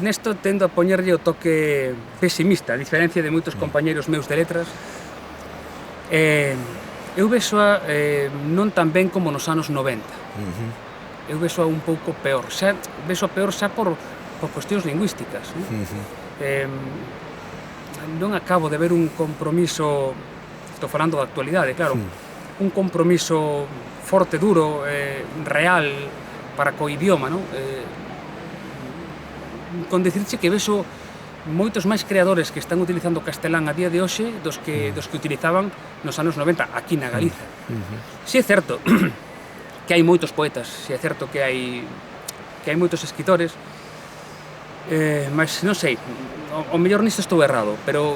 Speaker 3: nesto tendo a poñerlle o toque pesimista, a diferencia de moitos compañeiros meus de letras. Eu vexoa non tan ben como nos anos 90. Eu vexoa un pouco peor. Vexoa peor xa por cuestións lingüísticas. Non acabo de ver un compromiso, estou falando da actualidade, claro, un compromiso forte, duro, real para co idioma, non? Con dicirche que vexo moitos máis creadores que están utilizando castelán a día de hoxe dos que utilizaban nos anos 90 aquí na Galiza. Si é certo que hai moitos poetas, si é certo que hai moitos escritores, mas non sei, o mellor nisto estou errado, pero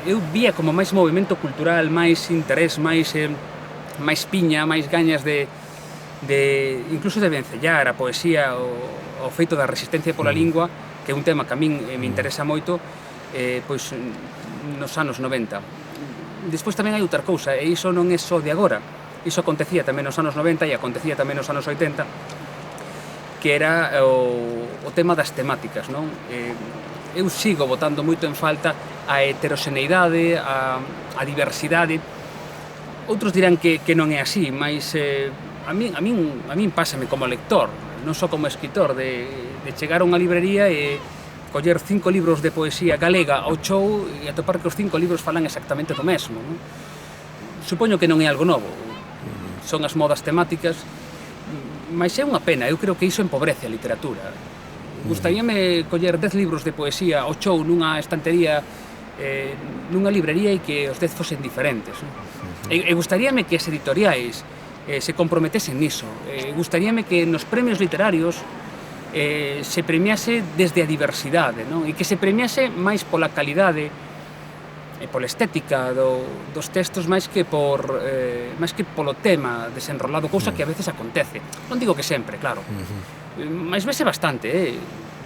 Speaker 3: eu vía como máis movimento cultural, máis interés, máis piña, máis gañas de incluso de vencellar a poesía, o feito da resistencia pola lingua, que é un tema que a min me interesa moito, pois nos anos 90. despois tamén hai outra cousa, e iso non é só de agora, iso acontecía tamén nos anos 90 e acontecía tamén nos anos 80, que era o tema das temáticas, non? Eu sigo botando moito en falta a heteroxeneidade, a diversidade. Outros dirán que non é así, mas a min pásame como lector, non só como escritor, de chegar a unha librería e coller 5 libros de poesía galega ao chou e atopar que os 5 libros falan exactamente do mesmo, non? Supoño que non é algo novo, son as modas temáticas, mas é unha pena, eu creo que iso empobrece a literatura. Gustaríame coller 10 libros de poesía ao chou nunha estantería, nunha librería e que os 10 fosen diferentes, non? E gustaríame que as editoriais se comprometesen niso. Gustaríame que nos premios literarios se premiase desde a diversidade, non? E que se premiase máis pola calidade e pola estética dos textos máis que polo tema desenrolado, cousa que a veces acontece. Non digo que sempre, claro, mas vese bastante,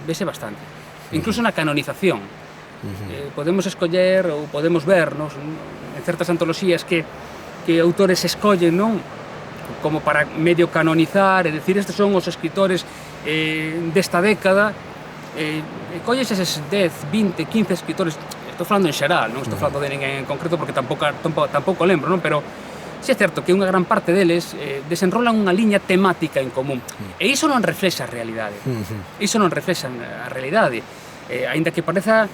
Speaker 3: vese bastante. Incluso na canonización. Podemos escoller ou podemos vernos en certas antoloxías que autores escollen, non? Como para medio canonizar, e decir, estes son os escritores desta década, e colles eses 10, 20, 15 escritores, estou falando en xeral, non estou falando de ninguén en concreto porque tampouco lembro, non? Pero si é certo que unha gran parte deles desenrolan unha liña temática en común, e iso non reflexa a realidade, iso non reflexa a realidade, aínda que parezan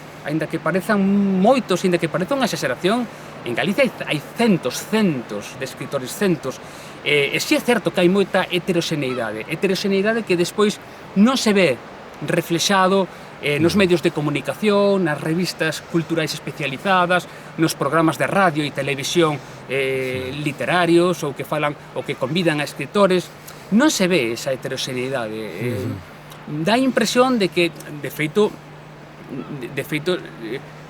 Speaker 3: moitos, aínda que pareza unha exageración, en Galicia hai centos de escritores, centos, e si é certo que hai moita heteroxeneidade que despois non se ve reflexado nos medios de comunicación, nas revistas culturais especializadas, nos programas de radio e televisión literarios ou que falan ou que convidan a escritores. Non se ve esa heteroxeneidade. Dá a impresión de que, de feito,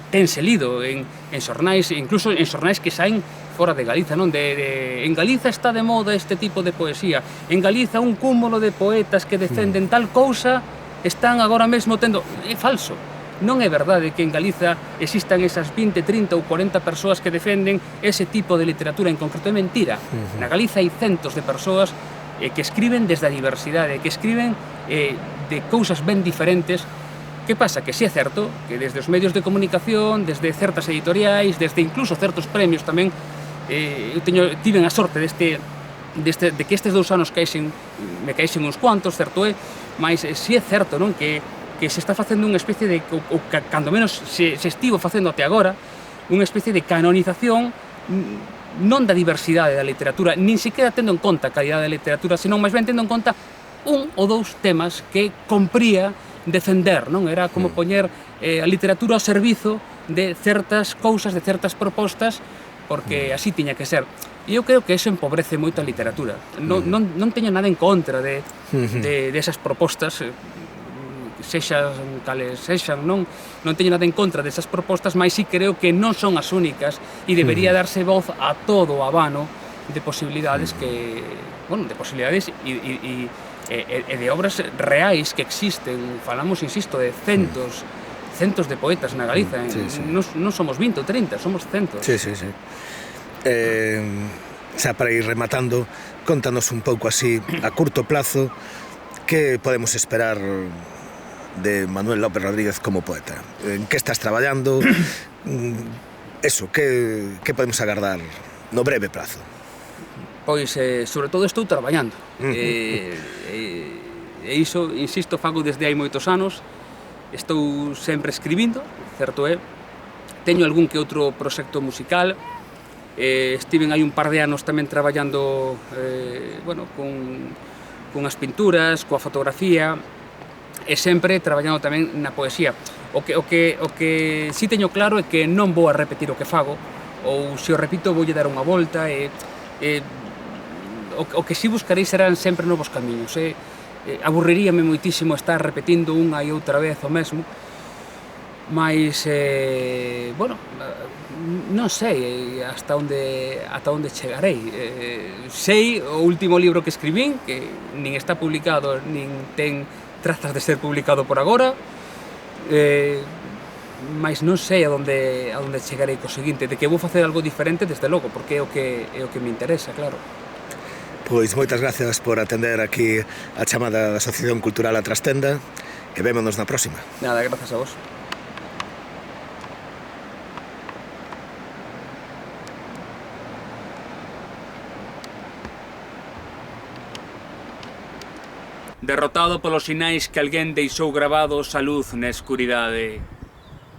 Speaker 3: tense lido en xornais, incluso en xornais que saen fora de Galiza, non? En Galiza está de moda este tipo de poesía, en Galiza un cúmulo de poetas que defenden tal cousa están agora mesmo tendo... É falso. Non é verdade que en Galiza existan esas 20, 30 ou 40 persoas que defenden ese tipo de literatura en concreto. É mentira. Na Galiza hai centos de persoas que escriben desde a diversidade, que escriben de cousas ben diferentes. Que pasa? Que si é certo que desde os medios de comunicación, desde certas editoriais, desde incluso certos premios tamén, eu tiven a sorte de que estes 2 anos me caixen uns cuantos, certo é, mas si é certo, non, que se está facendo unha especie de, ou cando menos se estivo facendo até agora, unha especie de canonización non da diversidade da literatura, nin siquiera tendo en conta a calidade da literatura, senón máis ben tendo en conta un ou 2 temas que compría defender, non? Era como poñer a literatura ao servizo de certas cousas, de certas propostas, porque así tiña que ser. E eu creo que eso empobrece moito a literatura. Non teño nada en contra de esas propostas, sexan cales sexan, non teño nada en contra desas propostas, mas sí creo que non son as únicas e debería darse voz a todo o abano de posibilidades que, bueno, de posibilidades e de obras reais que existen. Falamos, insisto, de centos de poetas na Galiza. Non somos 20 ou 30, somos centos.
Speaker 1: Sí. Xa para ir rematando, contanos un pouco así, a curto plazo, que podemos esperar de Manuel López Rodríguez como poeta? En que estás traballando? Eso, que podemos agardar no breve prazo?
Speaker 3: Pois, sobre todo, estou traballando. E iso, insisto, fago desde hai moitos anos. Estou sempre escribindo, certo é. Teño algún que outro proxecto musical. Estiven hai un par de anos tamén traballando con as pinturas, coa fotografía, e sempre traballando tamén na poesía. O que si teño claro é que non vou a repetir o que fago, ou se o repito voulle dar unha volta, o que si buscarei serán sempre novos camiños. Aburriríame moitísimo estar repetindo unha e outra vez o mesmo, mas, non sei ata onde chegarei. Sei o último libro que escribín, que nin está publicado, nin ten trazas de ser publicado por agora. mais non sei a onde chegarei co seguinte, de que vou facer algo diferente desde logo, porque é o que me interesa, claro.
Speaker 1: Pois moitas gracias por atender aquí a chamada da Asociación Cultural A Trastenda e vémonos na próxima.
Speaker 3: Nada, grazas a vos. Derrotado polos sinais que alguén deixou gravados a luz na escuridade.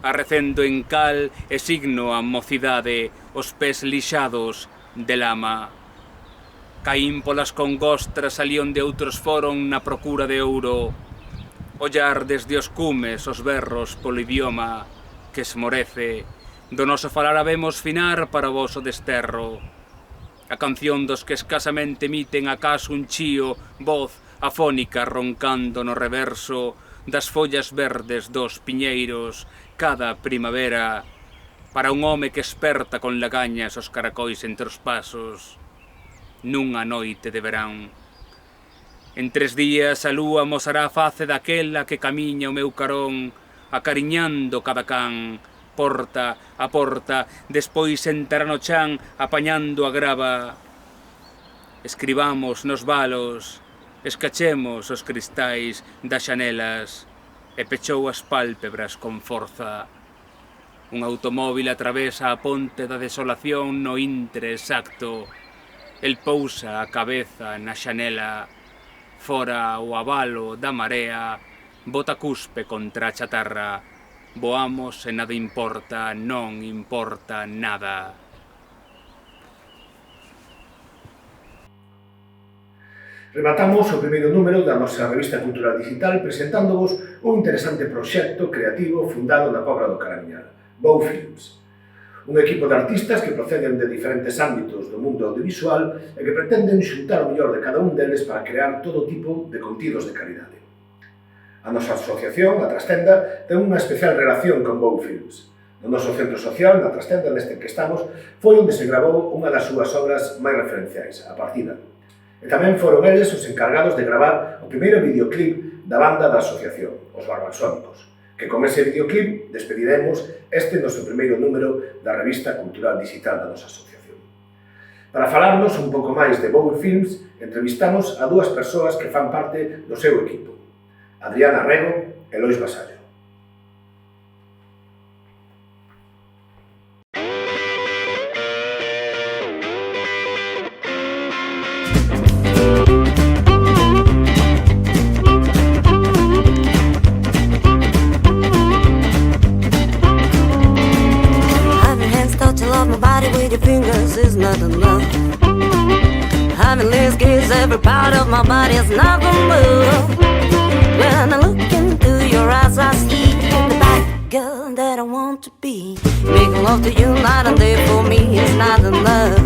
Speaker 3: Arrecendo en cal e signo a mocidade, os pés lixados de lama. Caín polas congostras ali onde outros foron na procura de ouro. Ollar desde os cumes os berros polo idioma que esmorece. Do noso falar habemos finar para o voso desterro. A canción dos que escasamente emiten acaso un chío, voz afónica roncando no reverso das follas verdes dos piñeiros cada primavera para un home que esperta con lagañas os caracois entre os pasos nunha noite de verán. En 3 días a lúa mosará a face daquela que camiña o meu carón acariñando cada can porta a porta, despois sentará no chan apañando a grava. Escribamos nos valos, escachemos os cristais das xanelas e pechou as pálpebras con forza. Un automóvil atravesa a ponte da desolación no intre exacto. El pousa a cabeza na xanela. Fora o abalo da marea, bota cuspe contra a chatarra. Voamos e nada importa, non importa nada.
Speaker 1: Rematamos o primeiro número da nosa revista cultural digital presentándovos un interesante proxecto creativo fundado na Pobra do Caramiñal, Bow Films. Un equipo de artistas que proceden de diferentes ámbitos do mundo audiovisual e que pretenden xuntar o mellor de cada un deles para crear todo tipo de contidos de calidade. A nosa asociación, a Trastenda, ten unha especial relación con Bow Films. No noso centro social, na Trastenda neste que estamos, foi onde se gravou unha das súas obras máis referenciais, A Partida. E tamén foron eles os encargados de gravar o primeiro videoclip da banda da asociación, os Barbaxónicos, que con ese videoclip despediremos este noso primeiro número da revista cultural digital da nosa asociación. Para falarnos un pouco máis de Bow Films, entrevistamos a 2 persoas que fan parte do seu equipo, Adriana Rego e Lois Vasallo.
Speaker 4: Every part of my body is not the move. When I look into your eyes, I see the bad girl that I want to be. Making love to you night and day for me is not enough.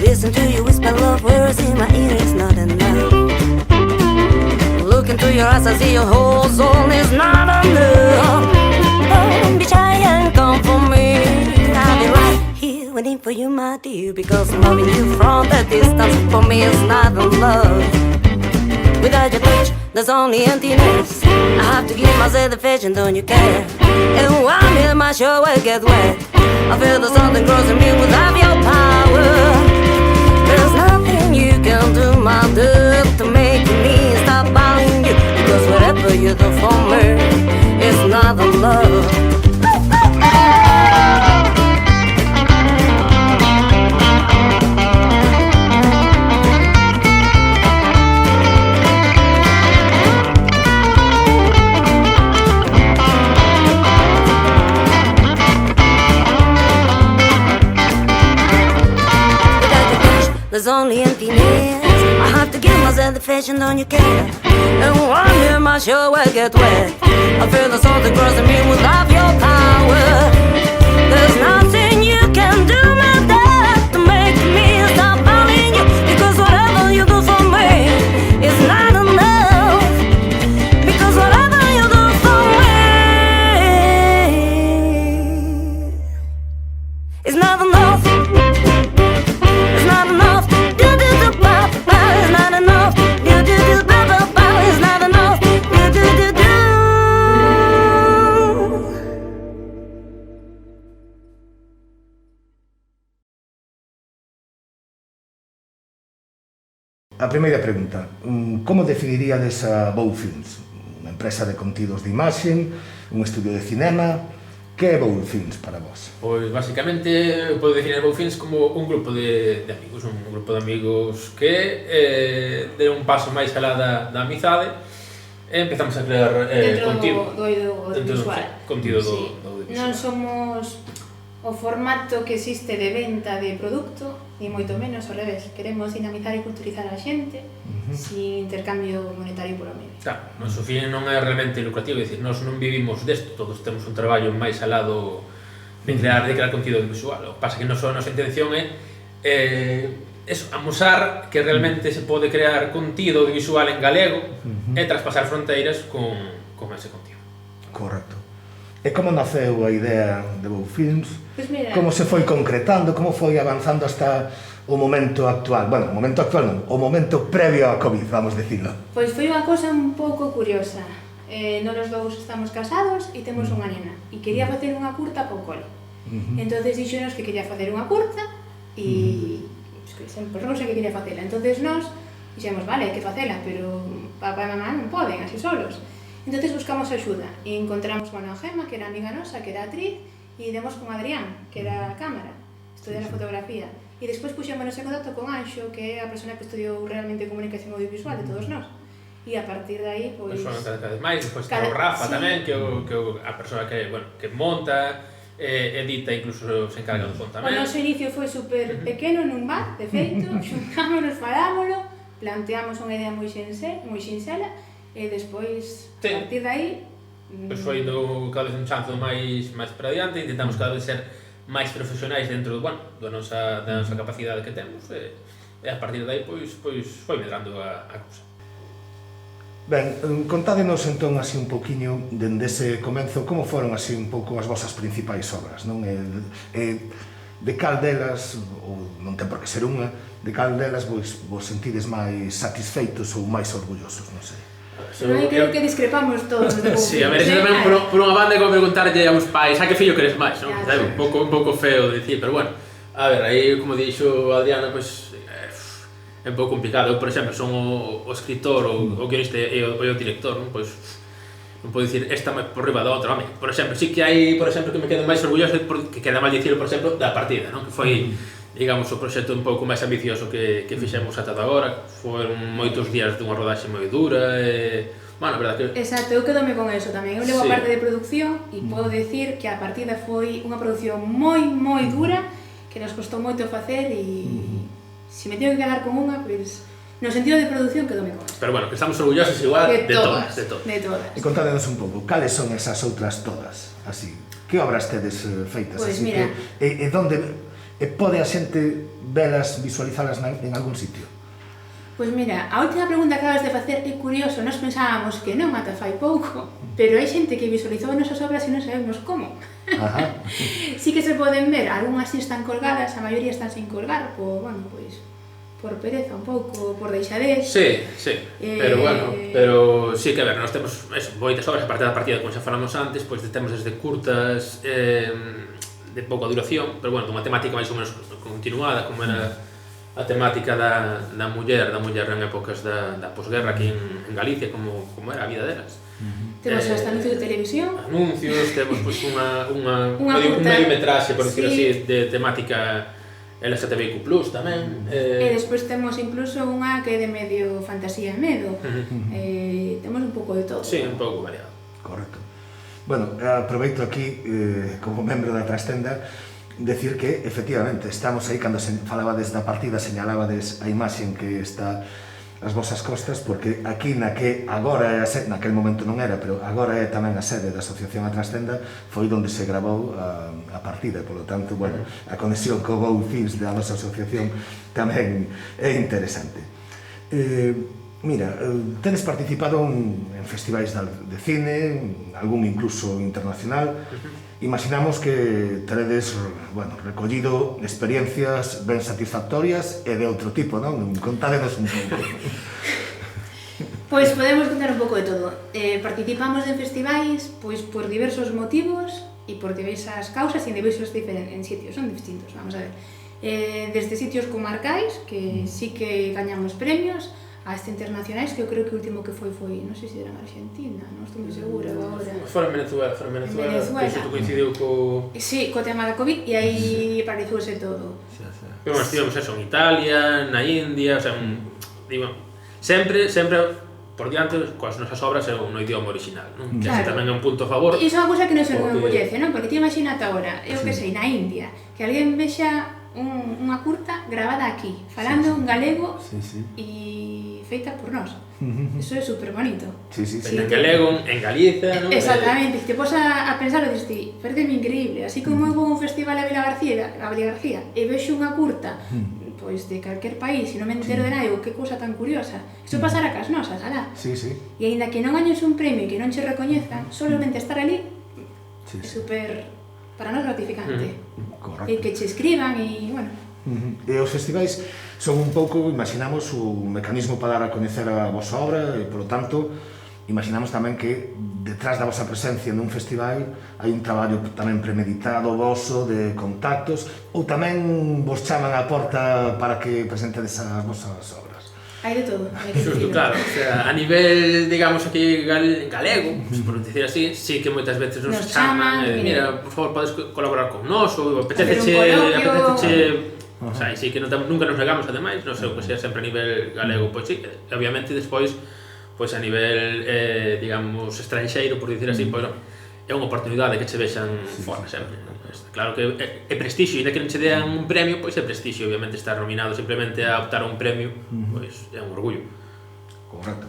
Speaker 4: Listen to you whisper love words in my ear is not enough. Look into your eyes, I see your whole soul is not enough. Don't be shy and come for me. I'll be right here waiting for you, my dear, because loving you from a distance for me is not love. Without your touch, there's only emptiness. I have to give myself the affection, don't you care? And while I'm in my show, I get wet. I feel that something grows in me without your power. There's nothing you can do, my dear, to make me stop buying you, because whatever you do for me is not love. There's only emptiness. I have to give myself the fashion, don't you care? And one in my show I get wet. I feel the something grows in me without your power. There's nothing you can do, my dad, to make me stop loving you, because whatever you do for me is not enough. Because whatever you do for me is not enough. It's not enough.
Speaker 1: a primeira pregunta, como definiríades a Bow Films? Unha empresa de contidos de imaxen, un estudio de cinema. Que é Bow Films para vos?
Speaker 5: Pois, basicamente, podo definir Bow Films como un grupo de amigos, un grupo de amigos que deron un paso máis alá da amizade e empezamos a crear contido.
Speaker 6: Dentro do audiovisual.
Speaker 5: Contido do
Speaker 6: Sí.
Speaker 5: audiovisual.
Speaker 6: Non somos o formato que existe de venta de produto, ni moito menos ao revés. Queremos dinamizar e culturizar a xente sin intercambio monetario polo medio.
Speaker 5: Claro, noso fin non é realmente lucrativo, é dicir, nós non vivimos desto, todos temos un traballo máis alado de crear contido audiovisual. O que pasa é que nosa intención é amosar que realmente se pode crear contido audiovisual en galego e traspasar fronteiras con ese contido.
Speaker 1: Correcto. E como naceu a idea de Bow Films?
Speaker 6: Pois mira,
Speaker 1: Como se foi concretando? Como foi avanzando hasta o momento actual? Bueno, o momento actual non, o momento previo á COVID, vamos dicilo.
Speaker 6: pois foi unha cosa un pouco curiosa. Nós os dous estamos casados e temos unha nena. E quería facer unha curta po cole. Entonces dixonos que quería facer unha curta e sempre Rosa que quería facela. Entonces nós dixemos, vale, hai que facela, pero papá e mamá non poden, así solos. Entonces buscamos axuda e encontramos a Gema, que era amiga nosa, que era actriz, e demos con Adrián, que era a cámara, estudiar a fotografía. E despois puxémonos en contacto con Anxo, que é a persona que estudiou realmente comunicación audiovisual de todos nós. E a partir de aí, pois...
Speaker 5: Foron cada vez máis, despois está o Rafa tamén, que a persoa que monta, edita, incluso se encarga do son tamén.
Speaker 6: O noso inicio foi super pequeno nun bar, de feito, xuntámonos, falámoslo, planteamos unha idea moi sinxela, e despois, a partir de aí...
Speaker 5: Pois foi cada vez un chanzo máis para adiante, intentamos cada vez ser máis profesionais dentro da nosa capacidade que temos, e a partir de aí pois foi medrando a cousa.
Speaker 1: Ben, contádenos entón así un poquinho dende ese comenzo como foron así un pouco as vosas principais obras, non? De cal delas, ou non ten por que ser unha, de cal delas vos sentides máis satisfeitos ou máis orgullosos, non sei.
Speaker 6: Pero aí creo que discrepamos todos de Bow Films.
Speaker 5: Sí, a ver, eso tamén por unha banda como preguntarlle aos pais, a que fillo queres máis, non? Un pouco feo de dicir, pero bueno, a ver, aí como dixo Adriana, pois é un pouco complicado. Eu, por exemplo, son o escritor, o guionista e o director, non? Pois non podo dicir esta por riba da outra, home. Por exemplo, sí que hai, por exemplo, que me quedo máis orgulloso, que queda mal dicirlo, por exemplo, da partida, non? Que foi, digamos, o proxecto un pouco máis ambicioso que fixemos ata agora. Foron moitos días dunha rodaxe moi dura e... Bueno, a verdade que...
Speaker 6: Exacto, eu quedome con eso tamén. Eu levo a parte de producción e podo decir que a partida foi unha produción moi dura, que nos costou moito facer e... Se me teño que quedar con unha, pois... No sentido de producción quedome con eso.
Speaker 5: Pero bueno, que estamos orgullosos igual de todas.
Speaker 6: De todas.
Speaker 1: E contádenos un pouco, cales son esas outras todas, así? Que obras tedes feitas?
Speaker 6: Pois
Speaker 1: así
Speaker 6: mira...
Speaker 1: E donde pode a xente velas, visualizalas en algún sitio?
Speaker 6: Pois mira, a última pregunta que acabas de facer é curioso, nós pensábamos que non ata fai pouco, pero hai xente que visualizou as nosas obras e non sabemos como.
Speaker 1: Ajá.
Speaker 6: Sí que se poden ver, algunhas sí están colgadas, a maioría están sin colgar, por pereza un pouco, por deixadez.
Speaker 5: Sí, pero bueno, pero sí que a ver, nós temos moitas obras, a parte da partida, como xa falamos antes, pois temos desde curtas de pouca duración, pero bueno, dunha temática máis ou menos continuada, como era a temática da muller en épocas da posguerra aquí en Galicia, como era a vida delas.
Speaker 6: Temos hasta anuncios de televisión.
Speaker 5: Anuncios, temos pois un mediometraxe, por decirlo así, de temática LGTBIQ+, tamén.
Speaker 6: E despois temos incluso unha que é de medio fantasía e medo. Temos un pouco de todo.
Speaker 5: Sí, un pouco variado.
Speaker 1: Correcto. Bueno, aproveito aquí, como membro da Trastenda, decir que, efectivamente, estamos aí, cando se falabades da partida, señalabades a imaxe en que está as vosas costas, porque aquí na que agora é a sede, naquel momento non era, pero agora é tamén a sede da Asociación A Trastenda, foi onde se gravou a partida, polo tanto, bueno, a conexión co Bow Films da nosa asociación tamén é interesante. Mira, tedes participado en festivais de cine, algún incluso internacional. Imaginamos que teredes, bueno, recollido experiencias ben satisfactorias e de outro tipo, non? Contádenos un pouco.
Speaker 6: Pois podemos contar un pouco de todo. Participamos en festivais pois por diversos motivos e por diversas causas e en diversos sitios, son distintos, vamos a ver. desde sitios comarcais, que sí que gañamos premios, hasta internacionais, que eu creo que o último que foi, non sei se era en Argentina, non estou moi segura agora.
Speaker 5: Fora en Venezuela, que iso coincidiu co...
Speaker 6: Sí, co tema da COVID, e aí paralizouse todo.
Speaker 5: Pero bueno, estivemos eso, en Italia, na India, o sea, digo, sempre por diante coas nosas obras no idioma original, non? Que ese tamén é un punto a favor.
Speaker 6: E iso é unha cousa que non se enorgullece, non? Porque ti imagínate agora, eu que sei, na India, que alguén vexa unha curta grabada aquí, falando un galego e feita por nós. Eso é super bonito.
Speaker 5: En galego, en Galicia, non?
Speaker 6: Exactamente, te pos a pensar e dices, pareceme increíble, así como eu vou a un festival a Vila García e vexo unha curta pois de calquer país e non me entero de nada, digo, que cousa tan curiosa. Iso pasará cas nosas, alá. E aínda que non gañes un premio e que non che recoñezan, solamente estar ali é super, para nós, gratificante. E que che escriban e, bueno...
Speaker 1: E os festivais son un pouco, imaginamos, un mecanismo para dar a coñecer a vosa obra e, polo tanto, imaginamos tamén que detrás da vosa presencia nun festival hai un traballo tamén premeditado voso de contactos ou tamén vos chaman á porta para que presentedes as vosas obras?
Speaker 6: Hai de todo.
Speaker 5: Xusto, claro, o sea, a nivel, digamos, aquí galego, por decir así, sí que moitas veces nos chaman, mira, por favor, podes colaborar con nós, ou apeteceche... O sea, sí que nunca nos negamos, ademais, non sei o que sea sempre a nivel galego, pois sí, obviamente despois, pois a nivel, digamos, estranxeiro, por dicir así, pois é unha oportunidade que che vexan fora sempre. Claro que é prestixio, e que non che dean un premio, pois é prestixio, obviamente estar nominado simplemente a optar a un premio, pois é un orgullo.
Speaker 1: Correcto.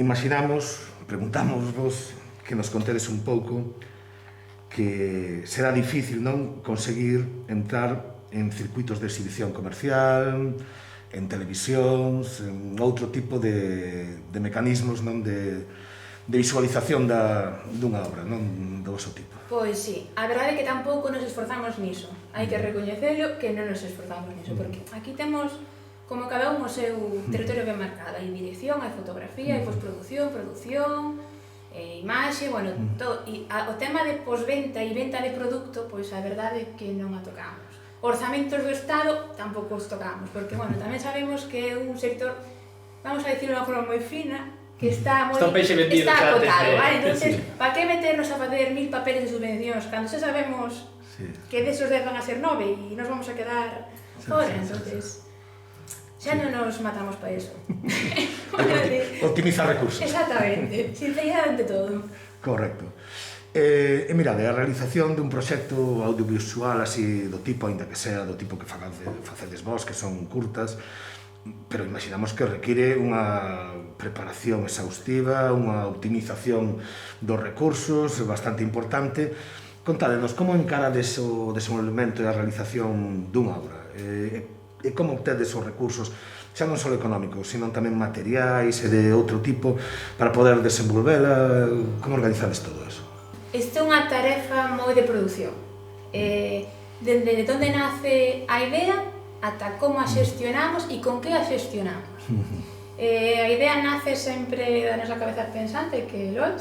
Speaker 1: Imaginamos, preguntámosvos que nos contedes un pouco que será difícil, non, conseguir entrar en circuitos de exhibición comercial, en televisións, en outro tipo de mecanismos, non, de visualización dunha obra, non, do vosso tipo.
Speaker 6: Pois sí, a verdade é que tampouco nos esforzamos niso. Hai que recoñecelo que non nos esforzamos niso, porque aquí temos como cada un o seu territorio ben marcado. Hai dirección, hai fotografía, hai postproducción, producción, imaxe, bueno, todo. E o tema de posventa e venta de produto, pois a verdade é que non a tocamos. Orzamentos do Estado tampouco os tocamos, porque, bueno, tamén sabemos que é un sector, vamos a dicirlo de unha forma moi fina, que está moi... Está acotado, vale? Entonces, para que meternos a facer 1000 papeles de subvencións, cando xa sabemos que desos 10 van a ser 9 e nos vamos a quedar fora, entonces... Xa non nos matamos para eso.
Speaker 1: Optimizar recursos.
Speaker 6: Exactamente, sinceridade ante todo.
Speaker 1: Correcto. E mirade, a realización dun proxecto audiovisual así do tipo, ainda que sea do tipo que facedes vos, que son curtas, pero imaginamos que require unha preparación exhaustiva, unha optimización dos recursos bastante importante. Contádenos, como encarades o desenvolvemento e a realización dunha obra? E como obtedes os recursos, xa non só económicos, sino tamén materiais e de outro tipo, para poder desenvolvela? Como organizades todo eso?
Speaker 6: Isto é unha tarefa moi de produción. Dende onde nace a idea ata como a xestionamos e con que a xestionamos. A idea nace sempre da nosa cabeza pensante, que é Loch.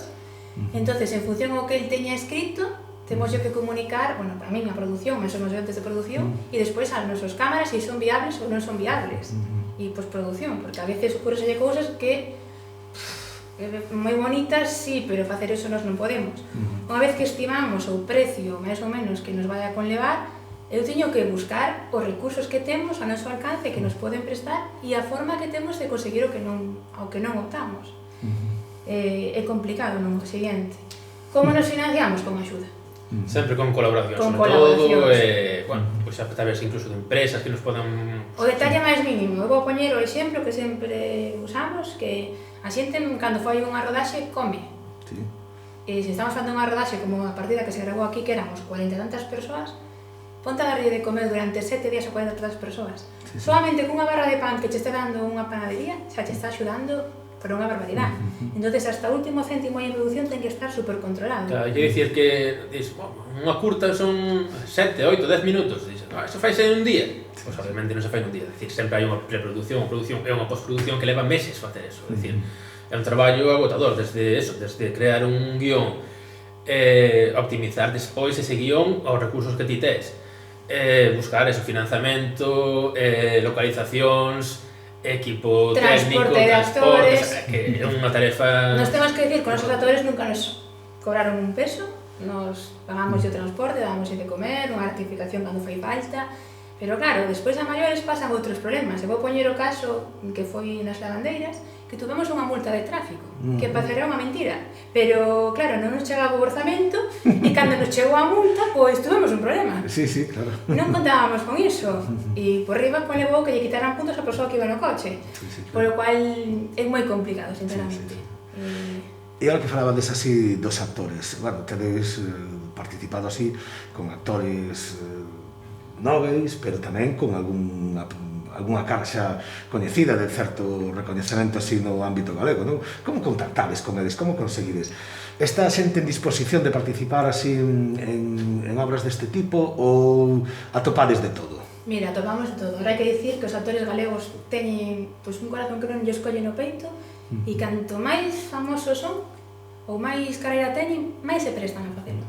Speaker 6: Entonces, en función ao que el teña escrito, temos que comunicar, bueno, para min a produción, máis somos entes de produción, e despois as nosas cámaras se son viables ou non son viables. E postproducción, porque a veces ocurrese cousas que moi bonitas, sí, pero facer eso nós non podemos. Unha vez que estimamos o precio máis ou menos que nos vai a conlevar, eu teño que buscar os recursos que temos ao noso alcance, que nos poden prestar, e a forma que temos de conseguir ao que non optamos. É complicado, non? O seguinte. Como nos financiamos? Con axuda.
Speaker 5: Sempre con colaboración, sobre todo, bueno, pois a través incluso de empresas que nos podan...
Speaker 6: O detalle máis mínimo, eu vou poñer o exemplo que sempre usamos, que a xente, cando foi unha rodaxe, come.
Speaker 1: Sí.
Speaker 6: E se estamos facendo unha rodaxe como a partida que se grabou aquí, que éramos 40 e tantas persoas, ponte a darlle de comer durante 7 días a 40 tantas persoas. Solamente cunha barra de pan que che está dando unha panadería, xa che está axudando por unha barbaridade. Entonces, hasta o último céntimo en produción ten que estar super controlado.
Speaker 5: Claro, quer dicir que unha curta son 7, 8, 10 minutos. Dices, eso faise en un día. Pois obviamente non se fai en un día. É dicir, sempre hai unha preproducción, unha produción e unha postproducción que leva meses facer eso. É dicir, é un traballo agotador desde eso, desde crear un guión, optimizar despois ese guión aos recursos que ti tes. buscar ese financiamento, localizacións, equipo técnico,
Speaker 6: Transporte de actores,
Speaker 5: que é unha tarefa...
Speaker 6: Nos temos que decir que os actores nunca nos cobraron un peso, nos pagamos o transporte, damos de comer, unha gratificación cando foi falta, pero claro, despois a maiores pasan outros problemas. E vou poñer o caso que foi nas lavandeiras, que tuvemos unha multa de tráfico, que parecerá unha mentira, pero claro, non nos chegaba o orzamento e cando nos chegou a multa, pois tuvemos un problema.
Speaker 1: Sí, sí, claro.
Speaker 6: Non contábamos con iso, e por riba conlevou que lle quitaran puntos a persoa que iba no coche, por lo cual é moi complicado, sinceramente.
Speaker 1: E ahora que falabades así dos actores, bueno, tedes participado así con actores noves, pero tamén con algunha cara xa coñecida de certo recoñecemento así no ámbito galego, non? Como contactades con eles? Como conseguides? Está a xente en disposición de participar así en obras deste tipo ou atopades de todo?
Speaker 6: Mira, atopamos de todo. Ahora hai que dicir que os actores galegos teñen pois, un corazón que non lle escolle no peito e canto máis famosos son ou máis carreira teñen, máis se prestan a facelo.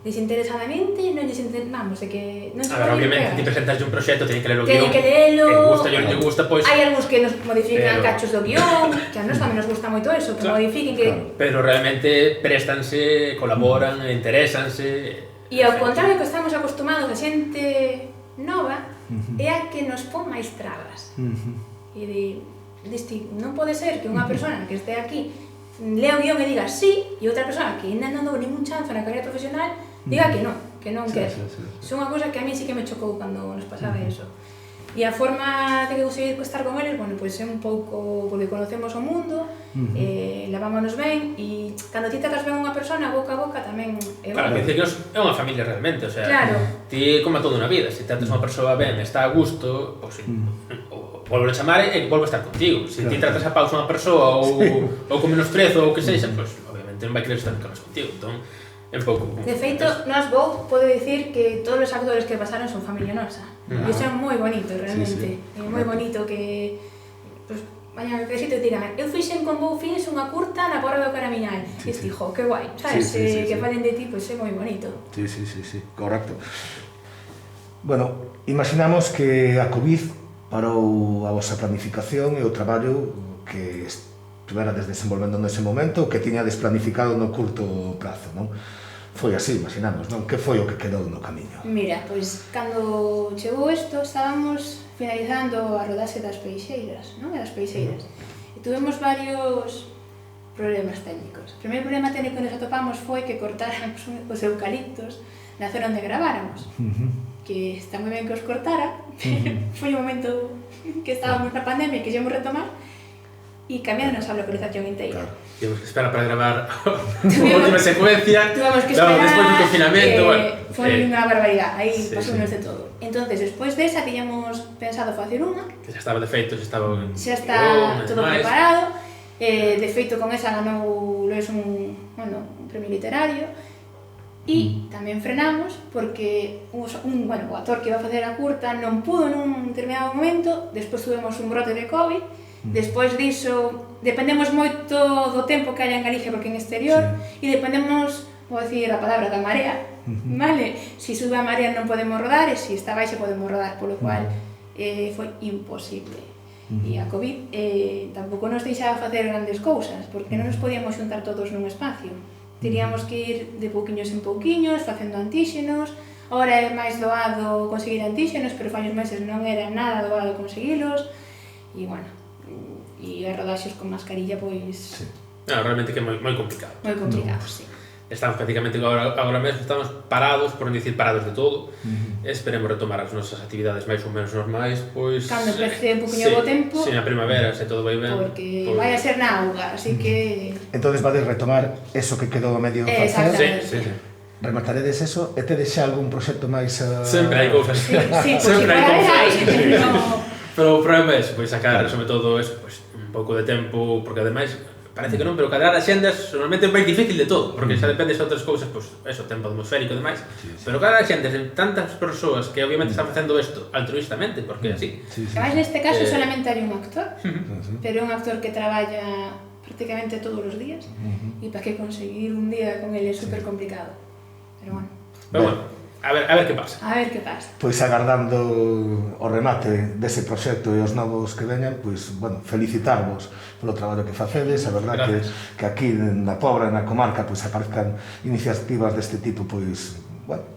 Speaker 6: Desinteresadamente, non lles intentamos de que non se
Speaker 5: A ver,
Speaker 6: poden
Speaker 5: obviamente,
Speaker 6: pegar.
Speaker 5: ti presentas un proxecto, teñen que ler o
Speaker 6: Teñen
Speaker 5: guión,
Speaker 6: que lelo,
Speaker 5: que gusta, yo non lle gusta, pois...
Speaker 6: hai algúns que nos modifican
Speaker 5: Pero-
Speaker 6: cachos do guión, que a nos tamén nos gusta moito eso, que
Speaker 5: Claro,
Speaker 6: modifiquen, que...
Speaker 5: Pero realmente préstanse, colaboran, interésanse...
Speaker 6: E ao contrario que estamos acostumados a xente nova, é a que nos pon máis trabas. E diste, non pode ser que unha persona que este aquí lea o guión e diga sí, e outra persona que ainda non dou ningún chance na carreira profesional diga que non quer. Son unha cousa que a mí sí que me chocou cando nos pasaba eso. E a forma de conseguir estar con eles, bueno, pois é un pouco porque conocemos o mundo, lavámonos ben, e cando ti tratas ben unha persona boca a boca tamén é
Speaker 5: Claro,
Speaker 6: bueno.
Speaker 5: que dicir que é unha familia realmente, o sea,
Speaker 6: Claro.
Speaker 5: ti como todo na vida, se tratas unha persoa ben, está a gusto, pois volve a chamar e volve a estar contigo. Se ti tratas a pausa unha persoa ou con menosprezo ou o que sexa, pois obviamente non vai querer estar nunca máis contigo. Entón, é un pouco...
Speaker 6: De feito, nós vou podo dicir que todos os actores que pasaron son familia nosa. E iso é moi bonito, realmente. É moi bonito que... Pues, mañá que cresito e digan, eu fixen con Vou Fins unha curta na Porra do Caramiñal. E ti, jo, que guai, sabes? Que falen de ti, pois é moi bonito.
Speaker 1: Sí, correcto. Bueno, imaginamos que a COVID parou a vosa planificación e o traballo que estuverades desenvolvendo nese momento, que tiñades planificado no curto prazo, non? Foi así, imaginamos, non? Que foi o que quedou no camiño?
Speaker 6: Mira, pois, cando chegou isto, estábamos finalizando a rodaxe das peixeiras, non? Das peixeiras. E tuvemos varios problemas técnicos. O primeiro problema técnico que nos atopamos foi que cortáramos os eucaliptos na zona onde graváramos. Que está moi ben que os cortara, pero foi un momento que estábamos na pandemia e que quixemos retomar e cambiaron a localización inteira.
Speaker 1: Claro.
Speaker 5: Temos que esperar para gravar a última secuencia.
Speaker 6: Tuvemos que esperar,
Speaker 5: despois do confinamento, bueno.
Speaker 6: Foi unha barbaridade, aí
Speaker 5: Sí,
Speaker 6: pasounos de todo. Entonces, despois desa, tiñamos pensado facer unha,
Speaker 5: Que xa estaba de feito, xa estaba...
Speaker 6: xa está todo preparado, de feito con esa ganou Lois un premio literario, e tamén frenamos porque o actor que iba a facer a curta non pudo nun determinado momento, despois tuvemos un brote de COVID. Despois diso, dependemos moito do tempo que haya en Galicia porque en exterior, e dependemos, vou dicir a palabra, da marea, vale? Si sube a marea non podemos rodar, e si está baixa podemos rodar, polo cual foi imposible. E a COVID tampouco nos deixaba facer grandes cousas, porque non nos podíamos xuntar todos nun espacio. Teríamos que ir de pouquiños en pouquiños, facendo antíxenos. Ahora é máis doado conseguir antíxenos, pero fai uns meses non era nada doado conseguilos. E, bueno, e as rodaxes con mascarilla, pois...
Speaker 5: Non, realmente que é moi complicado.
Speaker 6: Moi complicado, sí.
Speaker 5: Estamos prácticamente agora mesmo estamos parados, por non dicir parados de todo. Esperemos retomar as nosas actividades máis ou menos normais, pois...
Speaker 6: Cando empece un poquinho bo tempo...
Speaker 5: Sí, na primavera, se todo vai ben.
Speaker 6: Porque vai a ser na auga, así que...
Speaker 1: Entonces vades retomar eso que quedou a medio facer?
Speaker 6: Exactamente.
Speaker 5: Sí.
Speaker 1: Remataredes eso e tedes xa algún proxecto máis a...
Speaker 5: Sempre hai cousas.
Speaker 6: Sí, pois
Speaker 5: Sempre hai
Speaker 6: hai
Speaker 5: cousas.
Speaker 6: no.
Speaker 5: Pero o problema é pois sacar, sobre todo, eso, pois, un pouco de tempo, porque ademais, parece que non, pero cadrar axendas normalmente é máis difícil de todo, porque xa depende de outras cousas, pois, eso, tempo atmosférico e demais, pero cadrar axendas de tantas persoas que obviamente están facendo isto altruistamente, porque é así.
Speaker 6: Ademais, neste caso, solamente hai un actor, pero é un actor que traballa prácticamente todos os días, e para que conseguir un día con ele é super complicado. Pero bueno.
Speaker 5: Pero bueno, A ver que pasa.
Speaker 6: A ver que pasa.
Speaker 1: Pois agardando o remate dese proxecto e os novos que veñan, pois, bueno, felicitarvos polo traballo que facedes, a verdad que aquí na Pobra, na comarca, pois aparezcan iniciativas deste tipo, pois, bueno,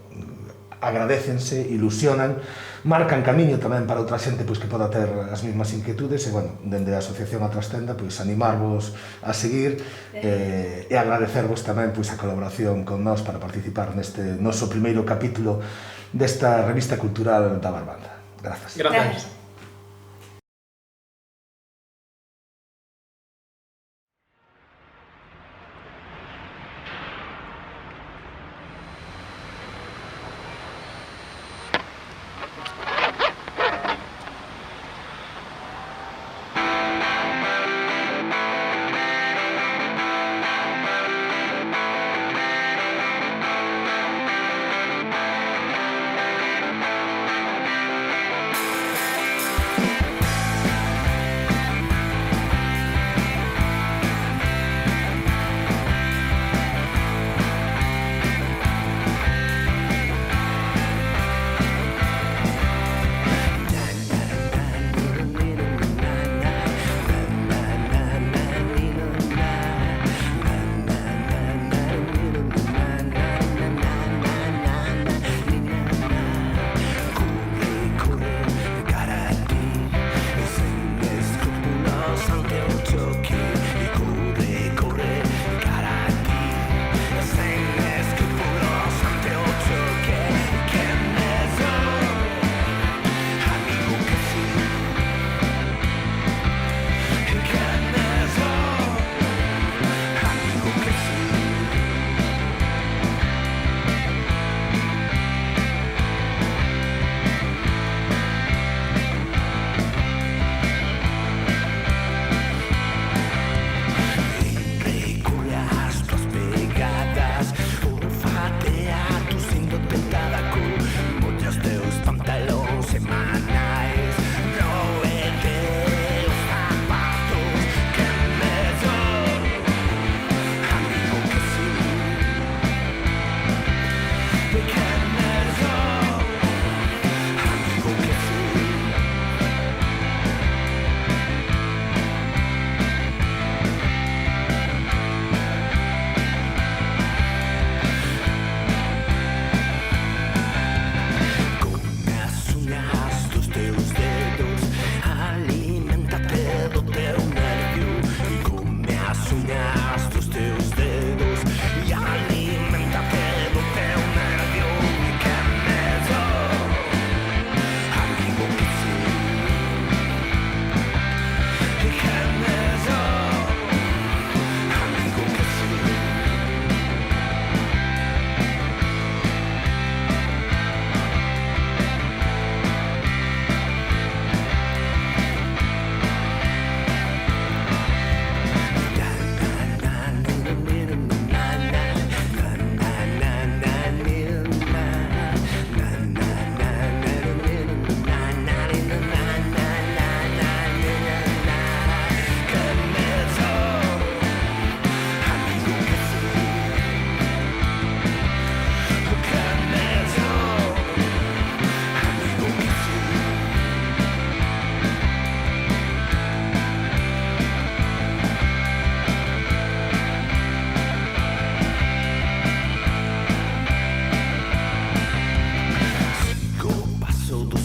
Speaker 1: agradécense, ilusionan, marcan camiño tamén para outra xente pois que poda ter as mesmas inquietudes e, bueno, dende a Asociación A Trastenda, pois animarvos a seguir e agradecervos tamén pois a colaboración con nós para participar neste noso primeiro capítulo desta revista cultural da Barbanda. Grazas.
Speaker 5: Gracias.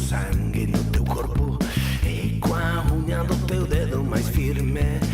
Speaker 7: sangue no teu corpo e coa unha do teu dedo máis firme